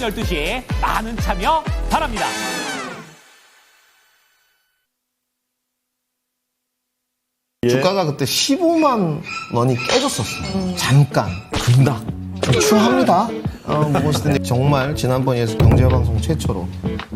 오전 12시 많은 참여 바랍니다. 주가가 그때 15만 원이 깨졌었어요. 잠깐, 급락. 추합니다. 무엇이든 정말 지난번에 경제방송 최초로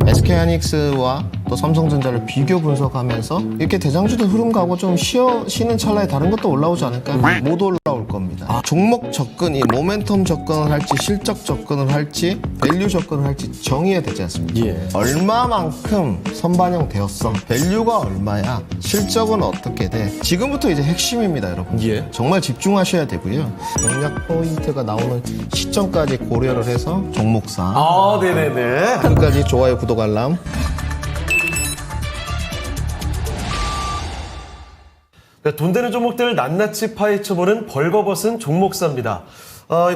SK하이닉스와 또 삼성전자를 비교 분석하면서 이렇게 대장주도 흐름 가고 좀 쉬는 찰나에 다른 것도 올라오지 않을까? 못 올라올 겁니다. 종목 접근이 모멘텀 접근을 할지 실적 접근을 할지 밸류 접근을 할지 정해야 되지 않습니까? 예. 얼마만큼 선반영 되었어? 밸류가 얼마야? 실적은 어떻게 돼? 지금부터 이제 핵심입니다, 여러분. 예. 정말 집중하셔야 되고요. 공략 포인트가 나오는 시점까지 고려를 해서 종목상 아, 네네네. 끝까지 좋아요, 구독, 알람. 네, 돈 되는 종목들 낱낱이 파헤쳐보는 벌거벗은 종목사입니다.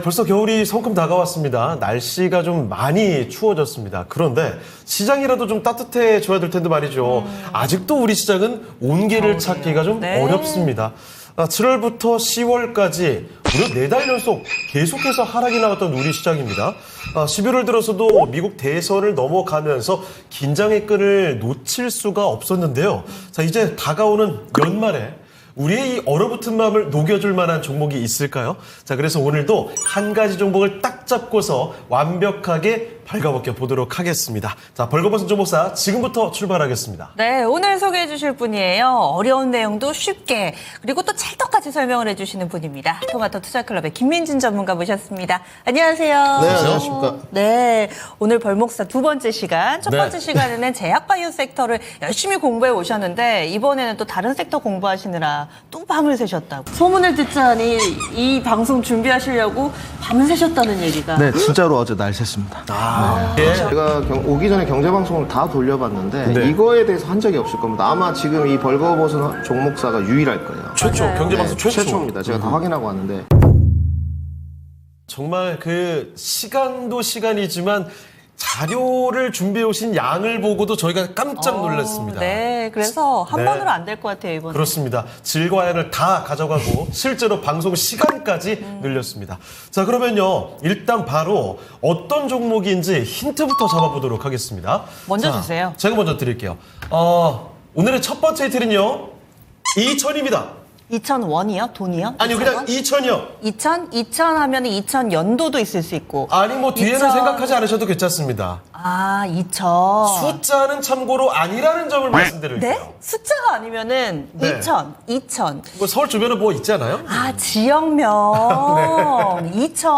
벌써 겨울이 성큼 다가왔습니다. 날씨가 좀 많이 추워졌습니다. 그런데 시장이라도 좀 따뜻해져야 될 텐데 말이죠. 아직도 우리 시장은 온기를 찾기가 좀 어렵습니다. 7월부터 10월까지 무려 4달 연속 계속해서 하락이 나왔던 우리 시장입니다. 11월 들어서도 미국 대선을 넘어가면서 긴장의 끈을 놓칠 수가 없었는데요. 자, 이제 다가오는 연말에 우리의 이 얼어붙은 마음을 녹여줄 만한 종목이 있을까요? 자, 그래서 오늘도 한 가지 종목을 딱 잡고서 완벽하게 발가벗겨 보도록 하겠습니다. 자, 벌거벗은 종목사 지금부터 출발하겠습니다. 네, 오늘 소개해 주실 분이에요. 어려운 내용도 쉽게 그리고 또 찰떡같이 설명을 해주시는 분입니다. 토마토 투자클럽의 김민진 전문가 모셨습니다. 안녕하세요. 네, 안녕하십니까. 네, 오늘 벌목사 두 번째 시간. 첫 번째 시간에는 제약바이오 섹터를 열심히 공부해 오셨는데 이번에는 또 다른 섹터 공부하시느라 또 밤을 새셨다고. 소문을 듣자니 이 방송 준비하시려고 밤을 새셨다는 얘기가. 네, 진짜로 어제 날 샜습니다. 제가 오기 전에 경제방송을 다 돌려봤는데 네. 이거에 대해서 한 적이 없을 겁니다. 아마 지금 이 벌거벗은 종목사가 유일할 거예요. 최초, 경제방송 네, 최초. 최초입니다. 제가 다 확인하고 왔는데. 정말 그 시간도 시간이지만 자료를 준비해 오신 양을 보고도 저희가 깜짝 놀랐습니다. 네, 그래서 한 네. 번으로 안 될 것 같아요, 이번에. 그렇습니다. 질과 양을 다 가져가고 실제로 방송 시간까지 늘렸습니다. 자, 그러면요. 일단 바로 어떤 종목인지 힌트부터 잡아보도록 하겠습니다. 먼저 자, 주세요. 제가 먼저 드릴게요. 오늘의 첫 번째 힌트는요. 2000입니다. 2000원이요? 돈이요? 아니요, 그냥 2000이요. 2000 하면 2000년도도 있을 수 있고. 아니, 뭐 뒤에는 2000. 생각하지 않으셔도 괜찮습니다. 아, 2000. 숫자는 참고로 아니라는 점을 말씀드릴게요. 네? 숫자가 아니면은 네. 2000. 뭐 서울 주변에 뭐 있지 않아요? 아, 지역명. 2000.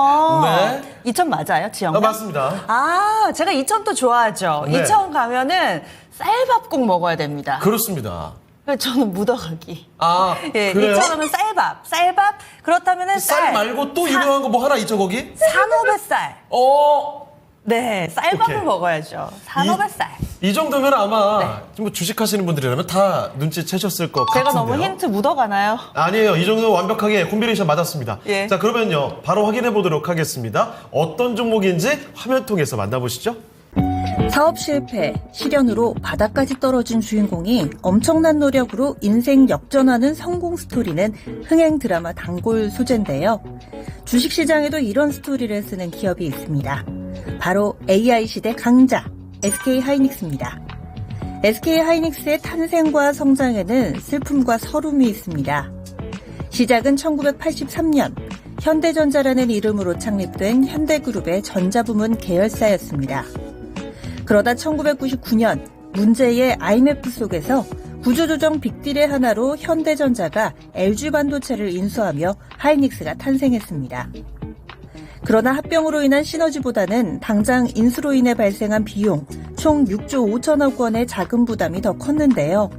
네. 2000 맞아요? 지역명? 맞습니다. 아, 제가 2000 또 좋아하죠. 네. 2000 가면은 쌀밥 꼭 먹어야 됩니다. 그렇습니다. 그래서 저는 묻어가기. 아, 예, 그래요? 2000 하면 쌀밥. 쌀밥? 그렇다면은 쌀 말고 또 유명한 거 뭐 하나 있죠, 거기? 산호뱃살. 네, 쌀밥을 오케이. 먹어야죠. 산호뱃살. 이 정도면 아마 뭐 주식하시는 분들이라면 다 눈치채셨을 것 제가 같은데요. 너무 힌트 묻어가나요? 아니에요. 이 정도면 완벽하게 콤비네이션 맞았습니다. 예. 자, 그러면요. 바로 확인해 보도록 하겠습니다. 어떤 종목인지 화면 통해서 만나보시죠. 사업 실패, 실연으로 바닥까지 떨어진 주인공이 엄청난 노력으로 인생 역전하는 성공 스토리는 흥행 드라마 단골 소재인데요. 주식시장에도 이런 스토리를 쓰는 기업이 있습니다. 바로 AI 시대 강자, SK하이닉스입니다. SK하이닉스의 탄생과 성장에는 슬픔과 서름이 있습니다. 시작은 1983년 현대전자라는 이름으로 창립된 현대그룹의 전자부문 계열사였습니다. 그러다 1999년 문제의 IMF 속에서 구조조정 빅딜의 하나로 현대전자가 LG반도체를 인수하며 하이닉스가 탄생했습니다. 그러나 합병으로 인한 시너지보다는 당장 인수로 인해 발생한 비용 총 6조 5천억 원의 자금 부담이 더 컸는데요.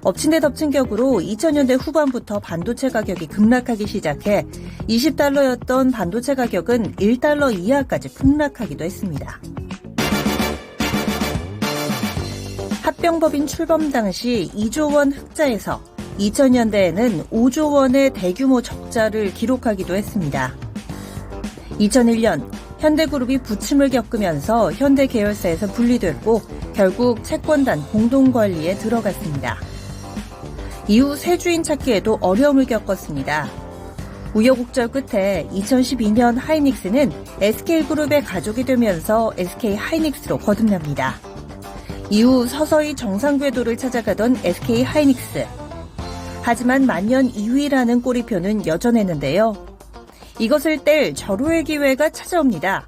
엎친 데 덮친 격으로 2000년대 후반부터 반도체 가격이 급락하기 시작해 20달러였던 반도체 가격은 1달러 이하까지 폭락하기도 했습니다. 합병법인 출범 당시 2조 원 흑자에서 2000년대에는 5조 원의 대규모 적자를 기록하기도 했습니다. 2001년 현대그룹이 부침을 겪으면서 현대 계열사에서 분리됐고 결국 채권단 공동관리에 들어갔습니다. 이후 새 주인 찾기에도 어려움을 겪었습니다. 우여곡절 끝에 2012년 하이닉스는 SK그룹의 가족이 되면서 SK하이닉스로 거듭납니다. 이후 서서히 정상 궤도를 찾아가던 SK하이닉스. 하지만 만년 2위라는 꼬리표는 여전했는데요. 이것을 뗄 절호의 기회가 찾아옵니다.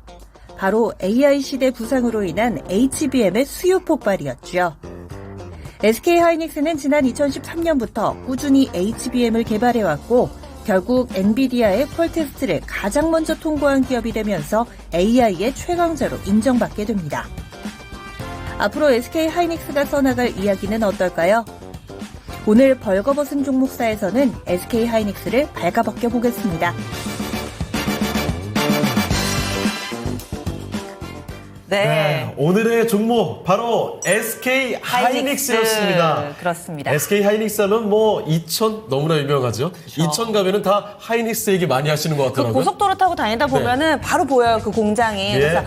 바로 AI 시대 부상으로 인한 HBM의 수요 폭발이었죠. SK하이닉스는 지난 2013년부터 꾸준히 HBM을 개발해왔고 결국 엔비디아의 퀄 테스트를 가장 먼저 통과한 기업이 되면서 AI의 최강자로 인정받게 됩니다. 앞으로 SK하이닉스가 써나갈 이야기는 어떨까요? 오늘 벌거벗은 종목사에서는 SK하이닉스를 발가벗겨 보겠습니다. 네. 오늘의 종목 바로 SK 하이닉스였습니다. 그렇습니다. SK 하이닉스는 뭐 이천 너무나 유명하죠. 이천 가면은 다 하이닉스 얘기 많이 하시는 것 그 같더라고요. 고속도로 타고 다니다 보면은 바로 보여요, 그 공장이. 예. 그래서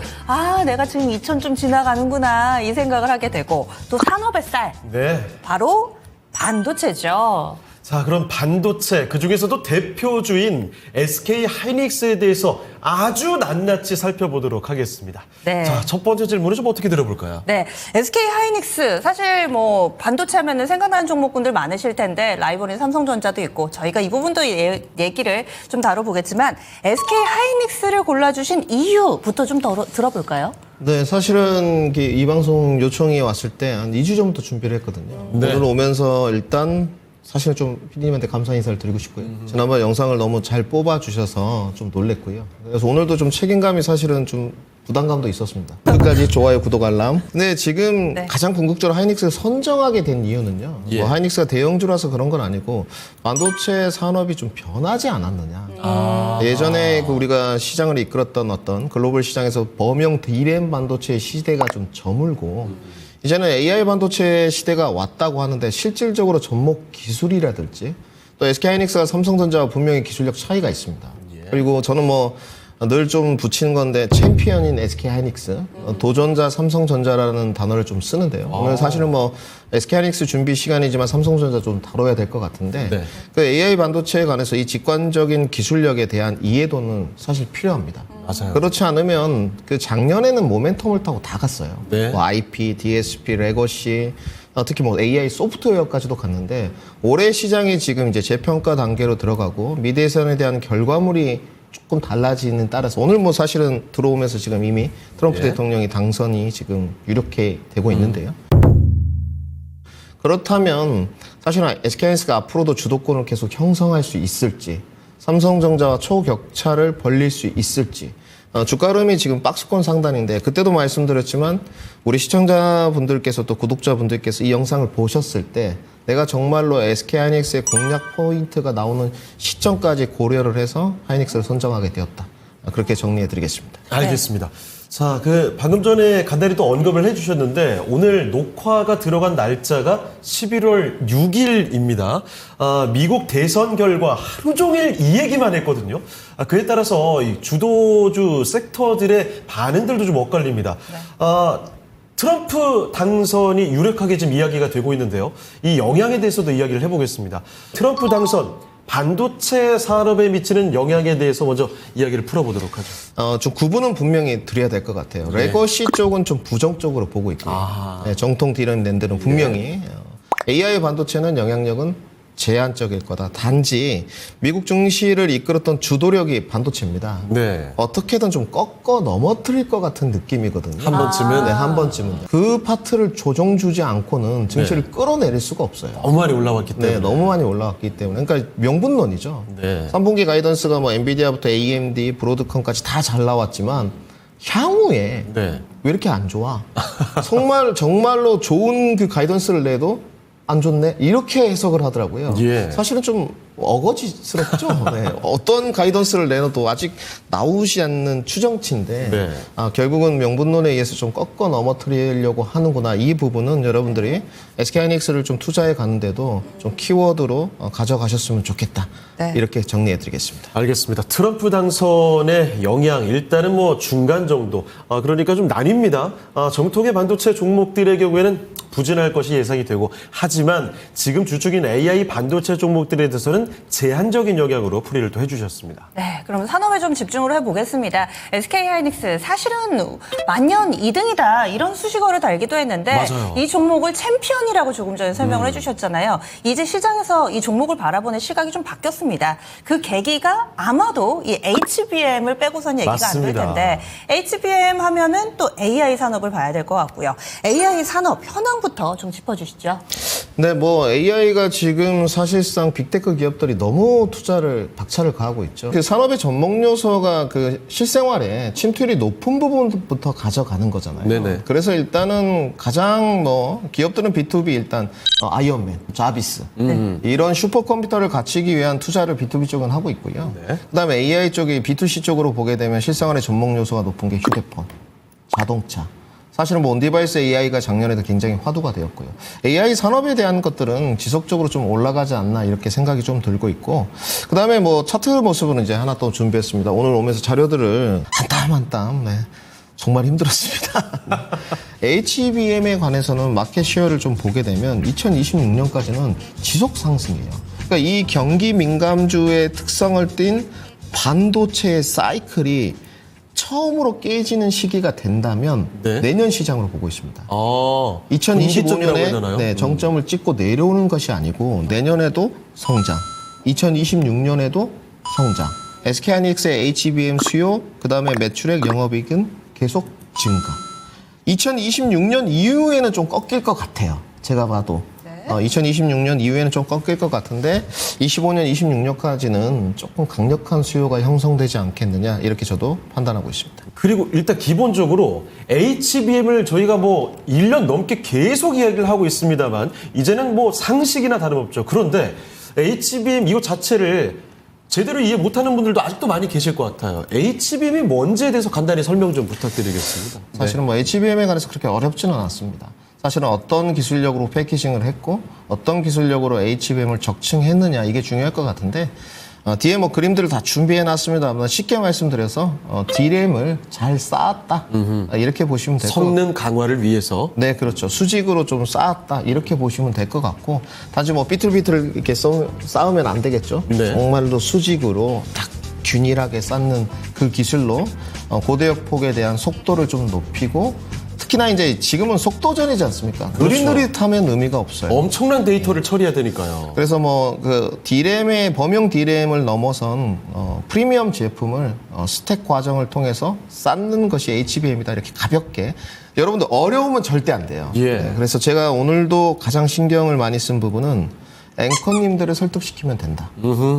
내가 지금 2천 좀 지나가는구나 이 생각을 하게 되고 또 산업의 쌀 네. 바로 반도체죠. 자, 그럼 반도체 그중에서도 대표주인 SK 하이닉스에 대해서 아주 낱낱이 살펴보도록 하겠습니다. 네. 자, 첫 번째 질문을 좀 어떻게 들어볼까요? 네, SK 하이닉스 사실 뭐 반도체 하면은 생각나는 종목군들 많으실 텐데 라이벌인 삼성전자도 있고 저희가 이 부분도 얘기를 좀 다뤄보겠지만 SK 하이닉스를 골라주신 이유부터 좀 들어볼까요? 네, 사실은 이 방송 요청이 왔을 때 한 2주 전부터 준비를 했거든요. 네. 오늘 오면서 일단 사실은 좀 PD님한테 감사 인사를 드리고 싶고요. 지난번 영상을 너무 잘 뽑아주셔서 좀 놀랬고요. 그래서 오늘도 좀 책임감이 사실은 좀 부담감도 있었습니다. 끝까지 좋아요, 구독, 알람. 근데 지금 네. 가장 궁극적으로 하이닉스를 선정하게 된 이유는요. 예. 뭐 하이닉스가 대형주라서 그런 건 아니고 반도체 산업이 좀 변하지 않았느냐. 예전에 우리가 시장을 이끌었던 어떤 글로벌 시장에서 범용 D램 반도체의 시대가 좀 저물고 이제는 AI 반도체 시대가 왔다고 하는데 실질적으로 접목 기술이라든지 또 SK하이닉스가 삼성전자와 분명히 기술력 차이가 있습니다. 그리고 저는 뭐 늘 좀 붙이는 건데 챔피언인 SK하이닉스, 도전자 삼성전자라는 단어를 좀 쓰는데요. 오늘 사실은 뭐 SK하이닉스 준비 시간이지만 삼성전자 좀 다뤄야 될 것 같은데 네. 그 AI 반도체에 관해서 이 직관적인 기술력에 대한 이해도는 사실 필요합니다. 맞아요. 그렇지 않으면 그 작년에는 모멘텀을 타고 다 갔어요. 네. 뭐 IP, DSP, 레거시, 특히 뭐 AI 소프트웨어까지도 갔는데 올해 시장이 지금 이제 재평가 단계로 들어가고 미드 예산에 대한 결과물이 조금 달라지는 따라서 오늘 뭐 사실은 들어오면서 지금 이미 트럼프 예. 대통령이 당선이 지금 유력해 되고 있는데요. 그렇다면 사실은 SK하이닉스가 앞으로도 주도권을 계속 형성할 수 있을지, 삼성전자와 초격차를 벌릴 수 있을지, 주가 흐름이 지금 박스권 상단인데 그때도 말씀드렸지만 우리 시청자분들께서 또 구독자분들께서 이 영상을 보셨을 때 내가 정말로 SK하이닉스의 공략 포인트가 나오는 시점까지 고려를 해서 하이닉스를 선정하게 되었다. 그렇게 정리해드리겠습니다. 알겠습니다. 자, 방금 전에 간단히 또 언급을 해주셨는데 오늘 녹화가 들어간 날짜가 11월 6일입니다. 미국 대선 결과 하루 종일 이 얘기만 했거든요. 그에 따라서 이 주도주 섹터들의 반응들도 좀 엇갈립니다. 트럼프 당선이 유력하게 지금 이야기가 되고 있는데요. 이 영향에 대해서도 이야기를 해보겠습니다. 트럼프 당선, 반도체 산업에 미치는 영향에 대해서 먼저 이야기를 풀어보도록 하죠. 좀 구분은 분명히 드려야 될 것 같아요. 레거시 쪽은 좀 부정적으로 보고 있고요. 네, 정통 D램 낸들은 분명히 AI 반도체는 영향력은 제한적일 거다. 단지 미국 증시를 이끌었던 주도력이 반도체입니다. 네. 어떻게든 좀 꺾어 넘어뜨릴 것 같은 느낌이거든요. 한 번쯤은? 네, 한 번쯤은. 그 파트를 조정 주지 않고는 증시를 끌어내릴 수가 없어요. 너무 많이 올라왔기 때문에. 네, 너무 많이 올라왔기 때문에. 그러니까 명분론이죠. 네. 3분기 가이던스가 뭐 엔비디아부터 AMD, 브로드컴까지 다 잘 나왔지만 향후에 네. 왜 이렇게 안 좋아? 정말로 좋은 그 가이던스를 내도 안 좋네? 이렇게 해석을 하더라고요. 예. 사실은 좀 어거지스럽죠. 네. 어떤 가이던스를 내놔도 아직 나오지 않는 추정치인데 네. 결국은 명분론에 의해서 좀 꺾어 넘어뜨리려고 하는구나. 이 부분은 여러분들이 SK하이닉스를 좀 투자해 가는데도 좀 키워드로 가져가셨으면 좋겠다. 네. 이렇게 정리해드리겠습니다. 알겠습니다. 트럼프 당선의 영향 일단은 뭐 중간 정도. 그러니까 좀 나뉩니다. 정통의 반도체 종목들의 경우에는 부진할 것이 예상이 되고 하지만 지금 주축인 AI 반도체 종목들에 대해서는 있다는 제한적인 영역으로 풀이를 또 해주셨습니다. 네, 그럼 산업에 좀 집중을 해보겠습니다. SK하이닉스 사실은 만년 2등이다 이런 수식어를 달기도 했는데 맞아요. 이 종목을 챔피언이라고 조금 전에 설명을 해주셨잖아요. 이제 시장에서 이 종목을 바라보는 시각이 좀 바뀌었습니다. 그 계기가 아마도 이 HBM을 빼고선 얘기가 안 될 맞습니다. 텐데 HBM 하면은 또 AI 산업을 봐야 될 것 같고요. AI 산업 현황부터 좀 짚어주시죠. 네, 뭐 AI가 지금 사실상 빅테크 기업들이 너무 투자를 박차를 가하고 있죠. 그 산업의 전목 요소가 그 실생활에 침투율이 높은 부분부터 가져가는 거잖아요. 네네. 그래서 일단은 가장 뭐 기업들은 B2B 일단 아이언맨, 자비스 이런 슈퍼컴퓨터를 갖추기 위한 투자를 B2B 쪽은 하고 있고요. 네. 그다음에 AI 쪽이 B2C 쪽으로 보게 되면 실생활의 전목 요소가 높은 게 휴대폰, 자동차. 사실은 뭐 온디바이스 AI가 작년에도 굉장히 화두가 되었고요. AI 산업에 대한 것들은 지속적으로 좀 올라가지 않나 이렇게 생각이 좀 들고 있고, 그 다음에 뭐 차트 모습은 이제 하나 또 준비했습니다. 오늘 오면서 자료들을 한 땀 한 땀, 네. 정말 힘들었습니다. HBM에 관해서는 마켓 쉐어를 좀 보게 되면 2026년까지는 지속 상승이에요. 그러니까 이 경기 민감주의 특성을 띈 반도체의 사이클이 처음으로 깨지는 시기가 된다면 네. 내년 시장으로 보고 있습니다. 분기점이라고 해야 2025년에 되나요? 네, 정점을 찍고 내려오는 것이 아니고 내년에도 성장, 2026년에도 성장. SK하이닉스의 HBM 수요, 그 다음에 매출액 영업이익은 계속 증가. 2026년 이후에는 좀 꺾일 것 같아요. 제가 봐도. 2026년 이후에는 좀 꺾일 것 같은데 25년, 26년까지는 조금 강력한 수요가 형성되지 않겠느냐 이렇게 저도 판단하고 있습니다. 그리고 일단 기본적으로 HBM을 저희가 뭐 1년 넘게 계속 이야기를 하고 있습니다만 이제는 뭐 상식이나 다름없죠. 그런데 HBM 이거 자체를 제대로 이해 못하는 분들도 아직도 많이 계실 것 같아요. HBM이 뭔지에 대해서 간단히 설명 좀 부탁드리겠습니다. 사실은 뭐 HBM에 관해서 그렇게 어렵지는 않습니다. 사실은 어떤 기술력으로 패키징을 했고 어떤 기술력으로 HBM을 적층했느냐 이게 중요할 것 같은데 뒤에 뭐 그림들을 다 준비해놨습니다. 쉽게 말씀드려서 D램을 잘 쌓았다 이렇게 보시면 될 것 같고 성능 강화를 위해서 네, 그렇죠. 수직으로 좀 쌓았다 이렇게 보시면 될 것 같고 단지 뭐 삐뚤삐뚤 이렇게 쌓으면 안 되겠죠. 네. 정말로 수직으로 딱 균일하게 쌓는 그 기술로 고대역 폭에 대한 속도를 좀 높이고 특히나 이제 지금은 속도전이지 않습니까? 그렇죠. 느릿느릿하면 의미가 없어요. 엄청난 데이터를 처리해야 되니까요. 그래서 뭐 그 D램의 범용 D램을 넘어선 프리미엄 제품을 스택 과정을 통해서 쌓는 것이 HBM이다 이렇게 가볍게 여러분들 어려우면 절대 안 돼요. 예. 네, 그래서 제가 오늘도 가장 신경을 많이 쓴 부분은 앵커님들을 설득시키면 된다.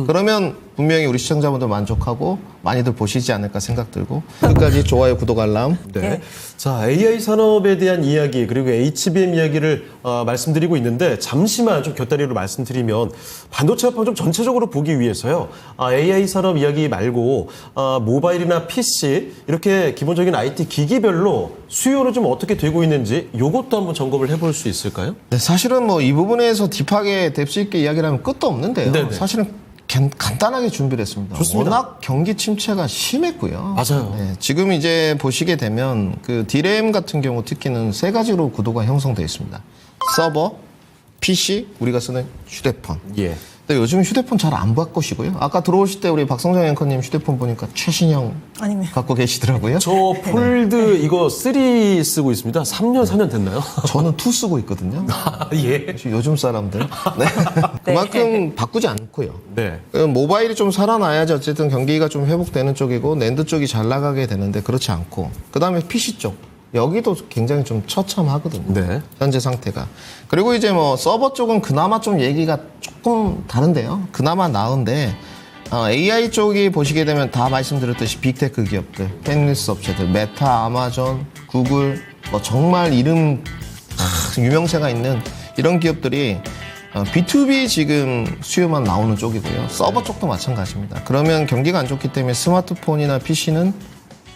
그러면 분명히 우리 시청자분들 만족하고 많이들 보시지 않을까 생각 들고 끝까지 좋아요, 구독, 알람. 네. 자, AI 산업에 대한 이야기 그리고 HBM 이야기를 말씀드리고 있는데 잠시만 좀 곁다리로 말씀드리면 반도체 업황 좀 전체적으로 보기 위해서요. AI 산업 이야기 말고 모바일이나 PC 이렇게 기본적인 IT 기기별로 수요는 좀 어떻게 되고 있는지 이것도 한번 점검을 해볼 수 있을까요? 네, 사실은 뭐 이 부분에서 딥하게 뎁스 있게 이야기를 하면 끝도 없는데요. 네네. 사실은 간단하게 준비를 했습니다. 좋습니다. 워낙 경기 침체가 심했고요. 맞아요. 네, 지금 이제 보시게 되면 그 D램 같은 경우 특히는 세 가지로 구도가 형성되어 있습니다. 서버, PC, 우리가 쓰는 휴대폰. 예. 근데 요즘 휴대폰 잘 안 바꾸시고요. 아까 들어오실 때 우리 박성정 앵커님 휴대폰 보니까 최신형 아닙니다. 갖고 계시더라고요. 저 폴드 이거 3 쓰고 있습니다. 3년, 4년 됐나요? 저는 2 쓰고 있거든요. 예. 요즘 사람들. 네. 그만큼 바꾸지 않고요. 네. 모바일이 좀 살아나야지 어쨌든 경기가 좀 회복되는 쪽이고 낸드 쪽이 잘 나가게 되는데 그렇지 않고 그 다음에 PC 쪽 여기도 굉장히 좀 처참하거든요. 네. 현재 상태가. 그리고 이제 뭐 서버 쪽은 그나마 좀 얘기가 조금 다른데요. 그나마 나은데 AI 쪽이 보시게 되면 다 말씀드렸듯이 빅테크 기업들, 팬리스 업체들, 메타, 아마존, 구글 뭐 정말 이름 유명세가 있는 이런 기업들이 B2B 지금 수요만 나오는 쪽이고요. 서버 쪽도 마찬가지입니다. 그러면 경기가 안 좋기 때문에 스마트폰이나 PC는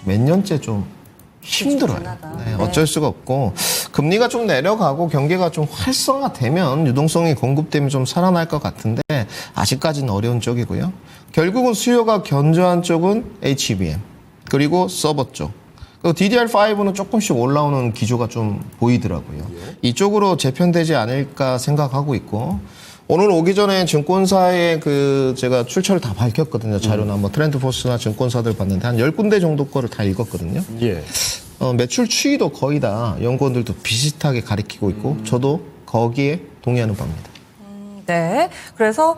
몇 년째 좀 힘들어요. 네, 어쩔 수가 없고 금리가 좀 내려가고 경기가 좀 활성화되면 유동성이 공급되면 좀 살아날 것 같은데 아직까지는 어려운 쪽이고요. 결국은 수요가 견조한 쪽은 HBM 그리고 서버 쪽. 그리고 DDR5는 조금씩 올라오는 기조가 좀 보이더라고요. 이쪽으로 재편되지 않을까 생각하고 있고 오늘 오기 전에 증권사에 제가 출처를 다 밝혔거든요. 자료나 뭐 트렌드포스나 증권사들 봤는데 한 10군데 정도 거를 다 읽었거든요. 예. 매출 추이도 거의 다 연구원들도 비슷하게 가리키고 있고 저도 거기에 동의하는 바입니다. 네. 그래서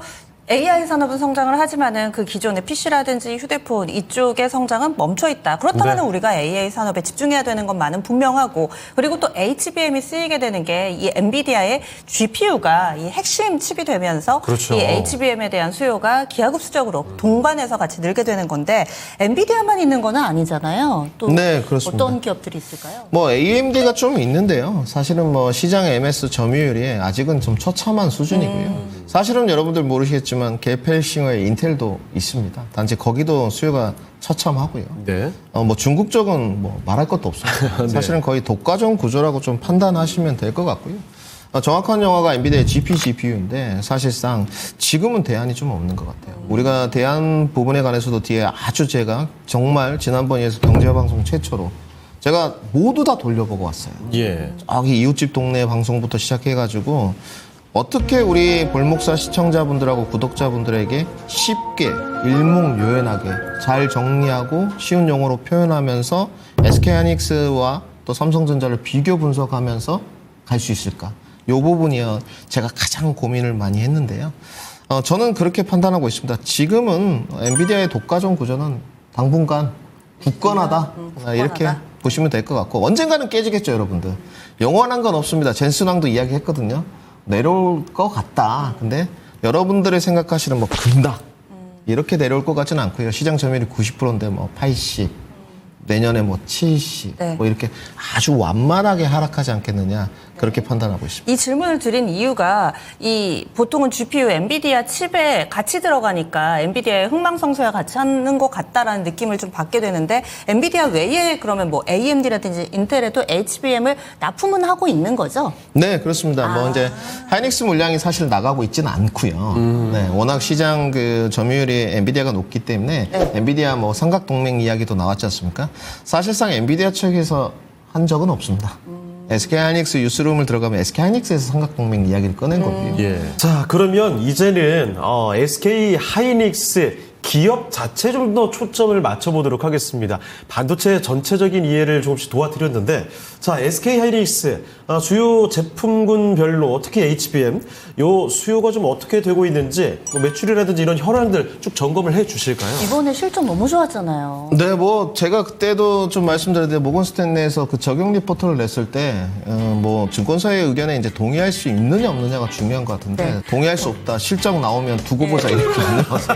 AI 산업은 성장을 하지만은 그 기존의 PC라든지 휴대폰 이쪽의 성장은 멈춰 있다. 그렇다면 네. 우리가 AI 산업에 집중해야 되는 것만은 분명하고, 그리고 또 HBM이 쓰이게 되는 게 이 엔비디아의 GPU가 이 핵심 칩이 되면서 그렇죠. 이 HBM에 대한 수요가 기하급수적으로 동반해서 같이 늘게 되는 건데, 엔비디아만 있는 건 아니잖아요. 또 네, 그렇습니다. 어떤 기업들이 있을까요? 뭐 AMD가 좀 있는데요. 사실은 뭐 시장의 MS 점유율이 아직은 좀 처참한 수준이고요. 사실은 여러분들 모르시겠지만 개펠싱어의 인텔도 있습니다. 단지 거기도 수요가 처참하고요. 네. 뭐 중국 쪽은 뭐 말할 것도 없습니다. 사실은 거의 독과점 구조라고 좀 판단하시면 될 것 같고요. 정확한 영화가 엔비디아의 GPU인데 사실상 지금은 대안이 좀 없는 것 같아요. 우리가 대안 부분에 관해서도 뒤에 아주 제가 정말 지난번에서 경제방송 최초로 제가 모두 다 돌려보고 왔어요. 예. 저기 이웃집 동네 방송부터 시작해가지고 어떻게 우리 볼목사 시청자분들하고 구독자분들에게 쉽게 일목요연하게 잘 정리하고 쉬운 용어로 표현하면서 SK하이닉스와 또 삼성전자를 비교 분석하면서 갈 수 있을까? 이 부분이요 제가 가장 고민을 많이 했는데요. 저는 그렇게 판단하고 있습니다. 지금은 엔비디아의 독과점 구조는 당분간 굳건하다. 이렇게 보시면 될 것 같고 언젠가는 깨지겠죠, 여러분들. 영원한 건 없습니다. 젠슨왕도 이야기했거든요. 내려올 것 같다. 근데 여러분들의 생각하시는 뭐 금닥 이렇게 내려올 것 같지는 않고요. 시장 점유율이 90%인데 뭐 80, 내년에 뭐 70, 네. 뭐 이렇게 아주 완만하게 하락하지 않겠느냐 그렇게 판단하고 있습니다. 이 질문을 드린 이유가 이 보통은 GPU 엔비디아 칩에 같이 들어가니까 엔비디아의 흥망성쇠와 같이 하는 것 같다라는 느낌을 좀 받게 되는데, 엔비디아 외에 그러면 뭐 AMD라든지 인텔에도 HBM을 납품은 하고 있는 거죠? 네, 그렇습니다. 뭐 이제 하이닉스 물량이 사실 나가고 있지는 않고요. 네, 워낙 시장 점유율이 엔비디아가 높기 때문에 엔비디아 뭐 삼각 동맹 이야기도 나왔지 않습니까? 사실상 엔비디아 측에서 한 적은 없습니다. SK하이닉스 뉴스룸을 들어가면 SK하이닉스에서 삼각동맹 이야기를 꺼낸 거고요. 예. 자, 그러면 이제는 SK하이닉스 기업 자체 좀 더 초점을 맞춰보도록 하겠습니다. 반도체 전체적인 이해를 조금씩 도와드렸는데, 자, SK하이닉스 주요 제품군별로 특히 HBM 요 수요가 좀 어떻게 되고 있는지 뭐 매출이라든지 이런 현황들 쭉 점검을 해 주실까요? 이번에 실적 너무 좋았잖아요. 네, 뭐 제가 그때도 좀 말씀드렸는데 모건 스탠리에서 그 적용 리포트를 냈을 때 뭐 증권사의 의견에 이제 동의할 수 있느냐 없느냐가 중요한 것 같은데 동의할 수 없다. 실적 나오면 두고 보자 이렇게 나와서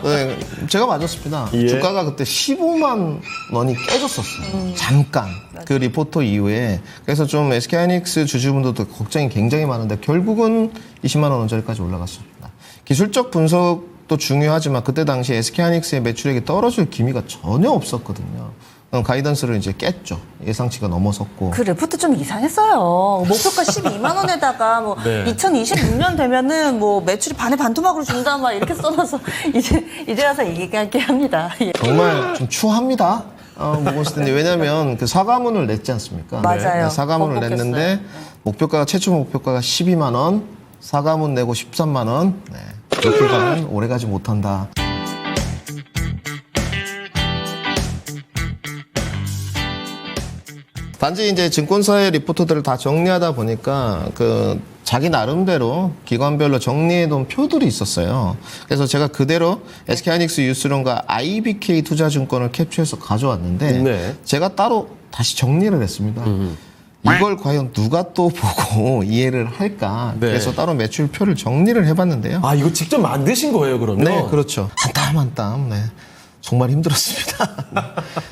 네, 제가 맞았습니다. 예. 주가가 그때 15만 원이 깨졌었어요. 잠깐 그 리포트 이후에. 그래서 좀 SK하이닉스 주주분들도 걱정이 굉장히 많은데 결국은 20만 원 언저리까지 올라갔습니다. 기술적 분석도 중요하지만 그때 당시 SK하이닉스의 매출액이 떨어질 기미가 전혀 없었거든요. 가이던스를 이제 깼죠. 예상치가 넘어섰고. 그 리포트 좀 이상했어요. 목표가 12만 원에다가 뭐 네. 2026년 되면은 뭐 매출이 반에 반토막으로 준다 막 이렇게 써놔서 이제 와서 얘기할게 합니다. 예. 정말 좀 추합니다. 모건 스탠리. 왜냐면 그 사과문을 냈지 않습니까? 맞아요. 네, 사과문을 번복했어요. 냈는데 목표가가 최초 목표가가 12만 원, 사과문 내고 13만 원. 네. 이렇게 가면 오래가지 못한다. 단지 이제 증권사의 리포트들을 다 정리하다 보니까 자기 나름대로 기관별로 정리해둔 표들이 있었어요. 그래서 제가 그대로 SK하이닉스 뉴스룸과 IBK 투자증권을 캡처해서 가져왔는데 네. 제가 따로 다시 정리를 했습니다. 이걸 과연 누가 또 보고 이해를 할까? 네. 그래서 따로 매출표를 정리를 해봤는데요. 아, 이거 직접 만드신 거예요, 그러면? 네, 그렇죠. 한 땀 한 땀. 네. 정말 힘들었습니다.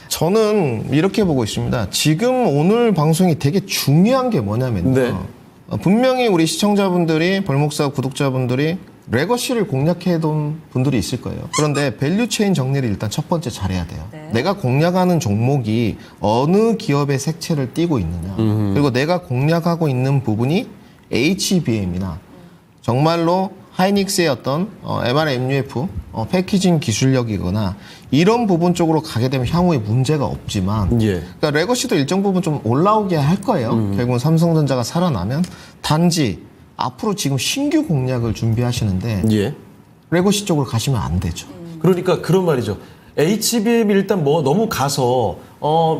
저는 이렇게 보고 있습니다. 지금 오늘 방송이 되게 중요한 게 뭐냐면요. 네. 분명히 우리 시청자분들이, 벌목사 구독자분들이 레거시를 공략해둔 분들이 있을 거예요. 그런데 밸류체인 정리를 일단 첫 번째 잘해야 돼요. 네. 내가 공략하는 종목이 어느 기업의 색채를 띠고 있느냐. 그리고 내가 공략하고 있는 부분이 HBM이나 정말로 하이닉스의 어떤 MRMUF 패키징 기술력이거나 이런 부분 쪽으로 가게 되면 향후에 문제가 없지만 예. 그러니까 레거시도 일정 부분 좀 올라오게 할 거예요. 결국은 삼성전자가 살아나면 단지 앞으로 지금 신규 공략을 준비하시는데 예. 레거시 쪽으로 가시면 안 되죠. 그러니까 그런 말이죠. HBM이 일단 뭐 너무 가서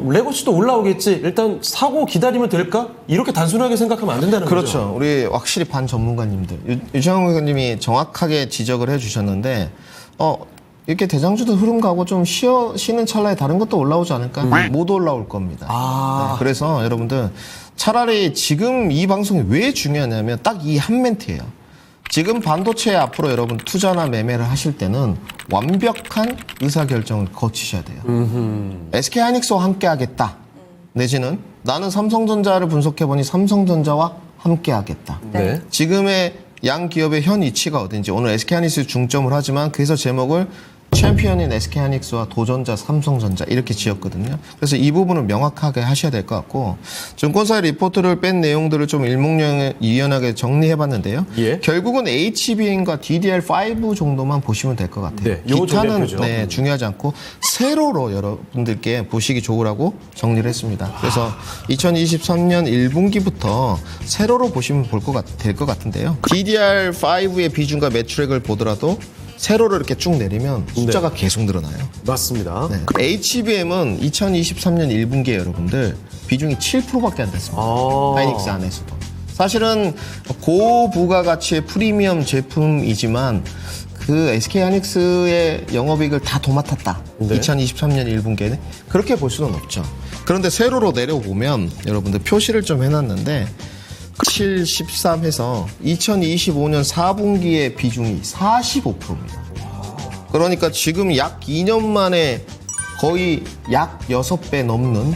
레거시도 올라오겠지. 일단 사고 기다리면 될까? 이렇게 단순하게 생각하면 안 된다는 거죠. 그렇죠. 우리 확실히 반 전문가님들 유창훈 의원님이 정확하게 지적을 해주셨는데 이렇게 대장주도 흐름 가고 좀 쉬는 찰나에 다른 것도 올라오지 않을까? 못 올라올 겁니다. 네, 그래서 여러분들 차라리 지금 이 방송이 왜 중요하냐면 딱 이 한 멘트예요. 지금 반도체에 앞으로 여러분 투자나 매매를 하실 때는 완벽한 의사결정을 거치셔야 돼요. SK 하이닉스와 함께 하겠다. 내지는 나는 삼성전자를 분석해보니 삼성전자와 함께 하겠다. 네. 지금의 양 기업의 현 위치가 어딘지 오늘 SK 하이닉스 중점을 하지만 그래서 제목을 챔피언인 SK 하이닉스와 도전자 삼성전자 이렇게 지었거든요. 그래서 이 부분을 명확하게 하셔야 될 것 같고 증권사의 리포트를 뺀 내용들을 좀 일목요연하게 정리해봤는데요. 예. 결국은 HBM과 DDR5 정도만 보시면 될 것 같아요. 네, 요거 기타는 정리해보죠. 중요하지 않고 세로로 여러분들께 보시기 좋으라고 정리를 했습니다. 그래서 2023년 1분기부터 세로로 보시면 될 것 같은데요. DDR5의 비중과 매출액을 보더라도 세로를 이렇게 쭉 내리면 숫자가 계속 늘어나요. 맞습니다. 네. HBM은 2023년 1분기에 여러분들 비중이 7%밖에 안 됐습니다. 하이닉스 안에서도. 사실은 고부가가치의 프리미엄 제품이지만 그 SK 하이닉스의 영업이익을 다 도맡았다. 네. 2023년 1분기에는 그렇게 볼 수는 없죠. 그런데 세로로 내려보면 여러분들 표시를 좀 해놨는데 7, 13 해서 2025년 4분기의 비중이 45%입니다. 그러니까 지금 약 2년 만에 거의 약 6배 넘는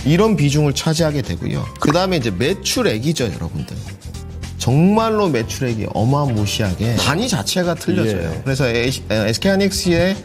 이런 비중을 차지하게 되고요. 그 다음에 이제 매출액이죠, 여러분들. 정말로 매출액이 어마무시하게 단위 자체가 틀려져요. 예. 그래서 SK 하이닉스의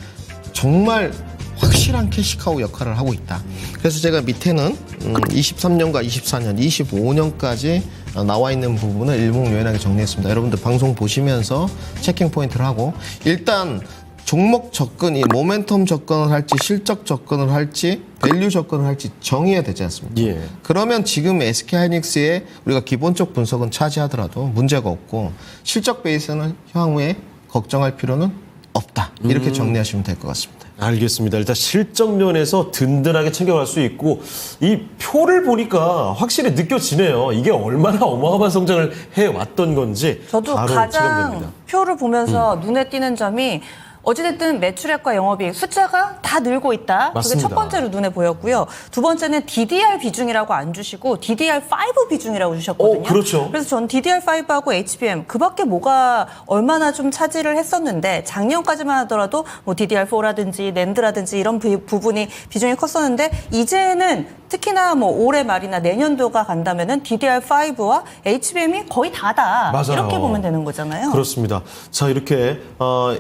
정말 확실한 캐시카우 역할을 하고 있다. 그래서 제가 밑에는 23년과 24년, 25년까지 나와 있는 부분을 일목요연하게 정리했습니다. 여러분들 방송 보시면서 체킹 포인트를 하고 일단 종목 접근이 모멘텀 접근을 할지 실적 접근을 할지 밸류 접근을 할지 정해야 되지 않습니까? 예. 그러면 지금 SK 하이닉스의 우리가 기본적 분석은 차지하더라도 문제가 없고 실적 베이스는 향후에 걱정할 필요는 없다. 이렇게 정리하시면 될 것 같습니다. 알겠습니다. 일단 실적 면에서 든든하게 챙겨갈 수 있고 이 표를 보니까 확실히 느껴지네요. 이게 얼마나 어마어마한 성장을 해왔던 건지 저도 바로 가장 체감됩니다. 표를 보면서 눈에 띄는 점이 어찌됐든 매출액과 영업이익 숫자가 다 늘고 있다. 맞습니다. 그게 첫 번째로 눈에 보였고요. 두 번째는 DDR 비중이라고 안 주시고 DDR5 비중이라고 주셨거든요. 그렇죠. 그래서 전 DDR5하고 HBM 그밖에 뭐가 얼마나 좀 차지를 했었는데 작년까지만 하더라도 뭐 DDR4라든지 낸드라든지 이런 부분이 비중이 컸었는데 이제는 특히나 뭐 올해 말이나 내년도가 간다면은 DDR5와 HBM이 거의 다다. 맞아요. 이렇게 보면 되는 거잖아요. 그렇습니다. 자, 이렇게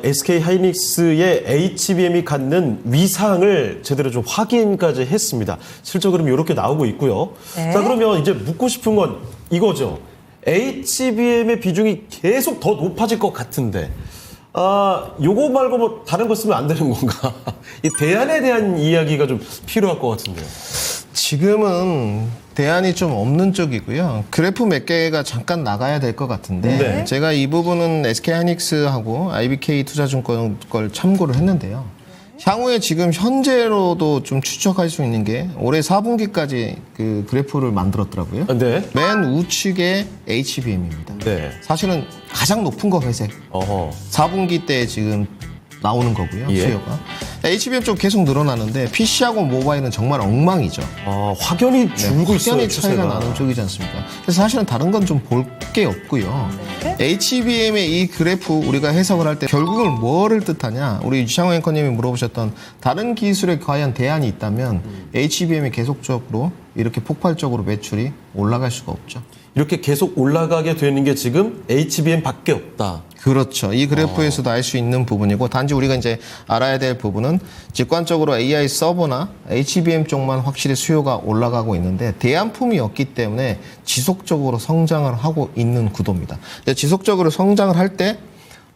SK 하이닉스의 HBM이 갖는 위상을 제대로 좀 확인까지 했습니다. 실적 흐름이 이렇게 나오고 있고요. 네. 자, 그러면 이제 묻고 싶은 건 이거죠. HBM의 비중이 계속 더 높아질 것 같은데 요거 말고 뭐 다른 거 쓰면 안 되는 건가? 이 대안에 대한 이야기가 좀 필요할 것 같은데요. 지금은 대안이 좀 없는 쪽이고요. 그래프 몇 개가 잠깐 나가야 될 것 같은데 네. 제가 이 부분은 SK 하이닉스하고 IBK 투자증권 걸 참고를 했는데요. 향후에 지금 현재로도 좀 추적할 수 있는 게 올해 4분기까지 그 그래프를 만들었더라고요. 네. 맨 우측에 HBM입니다. 네. 사실은 가장 높은 거 회색. 어허. 4분기 때 지금 나오는 거고요. 예. 수요가. HBM 좀 계속 늘어나는데 PC하고 모바일은 정말 엉망이죠. 확연히 줄고 있어요. 확연히 차이가 나는 쪽이지 않습니까? 그래서 사실은 다른 건 좀 볼 게 없고요. HBM의 이 그래프 우리가 해석을 할 때 결국은 뭐를 뜻하냐? 우리 유창호 앵커님이 물어보셨던 다른 기술에 과연 대안이 있다면 HBM이 계속적으로 이렇게 폭발적으로 매출이 올라갈 수가 없죠. 이렇게 계속 올라가게 되는 게 지금 HBM밖에 없다. 그렇죠. 이 그래프에서도 알 수 있는 부분이고 단지 우리가 이제 알아야 될 부분은 직관적으로 AI 서버나 HBM 쪽만 확실히 수요가 올라가고 있는데 대안품이 없기 때문에 지속적으로 성장을 하고 있는 구도입니다. 근데 지속적으로 성장을 할 때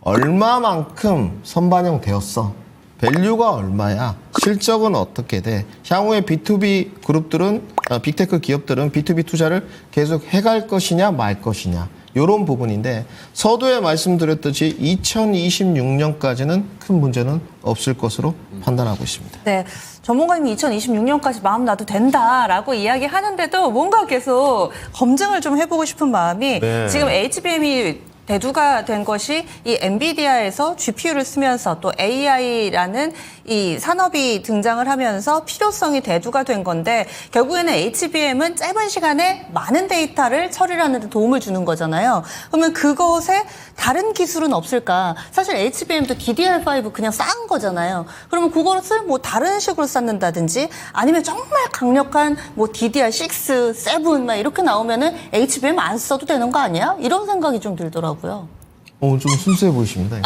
얼마만큼 선반영되었어? 밸류가 얼마야? 실적은 어떻게 돼? 향후에 B2B 그룹들은 빅테크 기업들은 B2B 투자를 계속 해갈 것이냐 말 것이냐 이런 부분인데 서두에 말씀드렸듯이 2026년까지는 큰 문제는 없을 것으로 판단하고 있습니다. 네, 전문가님이 2026년까지 마음 놔도 된다라고 이야기하는데도 뭔가 계속 검증을 좀 해보고 싶은 마음이 네. 지금 HBM이 대두가 된 것이 이 엔비디아에서 GPU를 쓰면서 또 AI라는 이 산업이 등장을 하면서 필요성이 대두가 된 건데 결국에는 HBM은 짧은 시간에 많은 데이터를 처리하는 데 도움을 주는 거잖아요. 그러면 그것에 다른 기술은 없을까? 사실 HBM도 DDR5 그냥 쌓은 거잖아요. 그러면 그것을 뭐 다른 식으로 쌓는다든지 아니면 정말 강력한 뭐 DDR6, 7 막 이렇게 나오면은 HBM 안 써도 되는 거 아니야? 이런 생각이 좀 들더라고요. 좀 순수해 보이십니다. 네.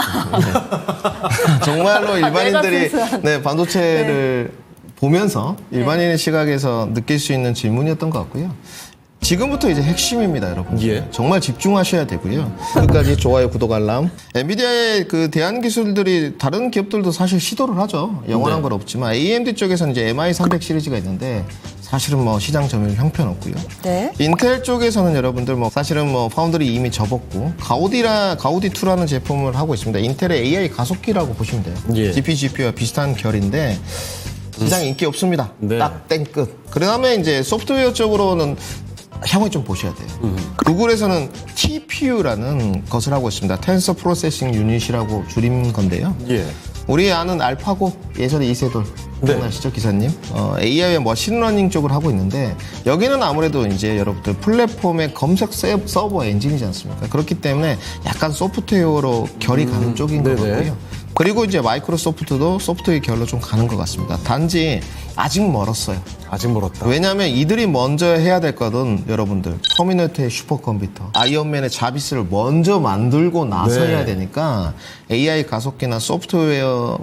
정말로 일반인들이 네, 반도체를 보면서 일반인의 시각에서 느낄 수 있는 질문이었던 것 같고요. 지금부터 이제 핵심입니다, 여러분. 예. 정말 집중하셔야 되고요. 끝까지 좋아요, 구독, 알람. 엔비디아의 그 대안 기술들이 다른 기업들도 사실 시도를 하죠. 영원한 네. 건 없지만 AMD 쪽에서는 이제 MI300 시리즈가 있는데 사실은 뭐 시장 점유율 형편없고요. 네. 인텔 쪽에서는 여러분들 뭐 사실은 뭐 파운드리 이미 접었고 가우디2라는 제품을 하고 있습니다. 인텔의 AI 가속기라고 보시면 돼요. 예. GPU와 비슷한 결인데 시장 인기 없습니다. 네. 딱 땡끝. 그다음에 이제 소프트웨어 쪽으로는 향후 좀 보셔야 돼요. 구글에서는 TPU라는 것을 하고 있습니다. 텐서 프로세싱 유닛이라고 줄인 건데요. 예. 우리 아는 알파고 예전에 이세돌 네. 기억나시죠 기사님? AI와 머신러닝 쪽을 하고 있는데 여기는 아무래도 이제 여러분들 플랫폼의 검색 서버 엔진이지 않습니까? 그렇기 때문에 약간 소프트웨어로 결이 가는 쪽인 것 네네. 같고요. 그리고 이제 마이크로소프트도 소프트웨어 결로 좀 가는 것 같습니다. 단지 아직 멀었어요. 아직 멀었다. 왜냐하면 이들이 먼저 해야 될 거는 여러분들 터미네이터의 슈퍼컴퓨터, 아이언맨의 자비스를 먼저 만들고 나서 네. 해야 되니까 AI 가속기나 소프트웨어는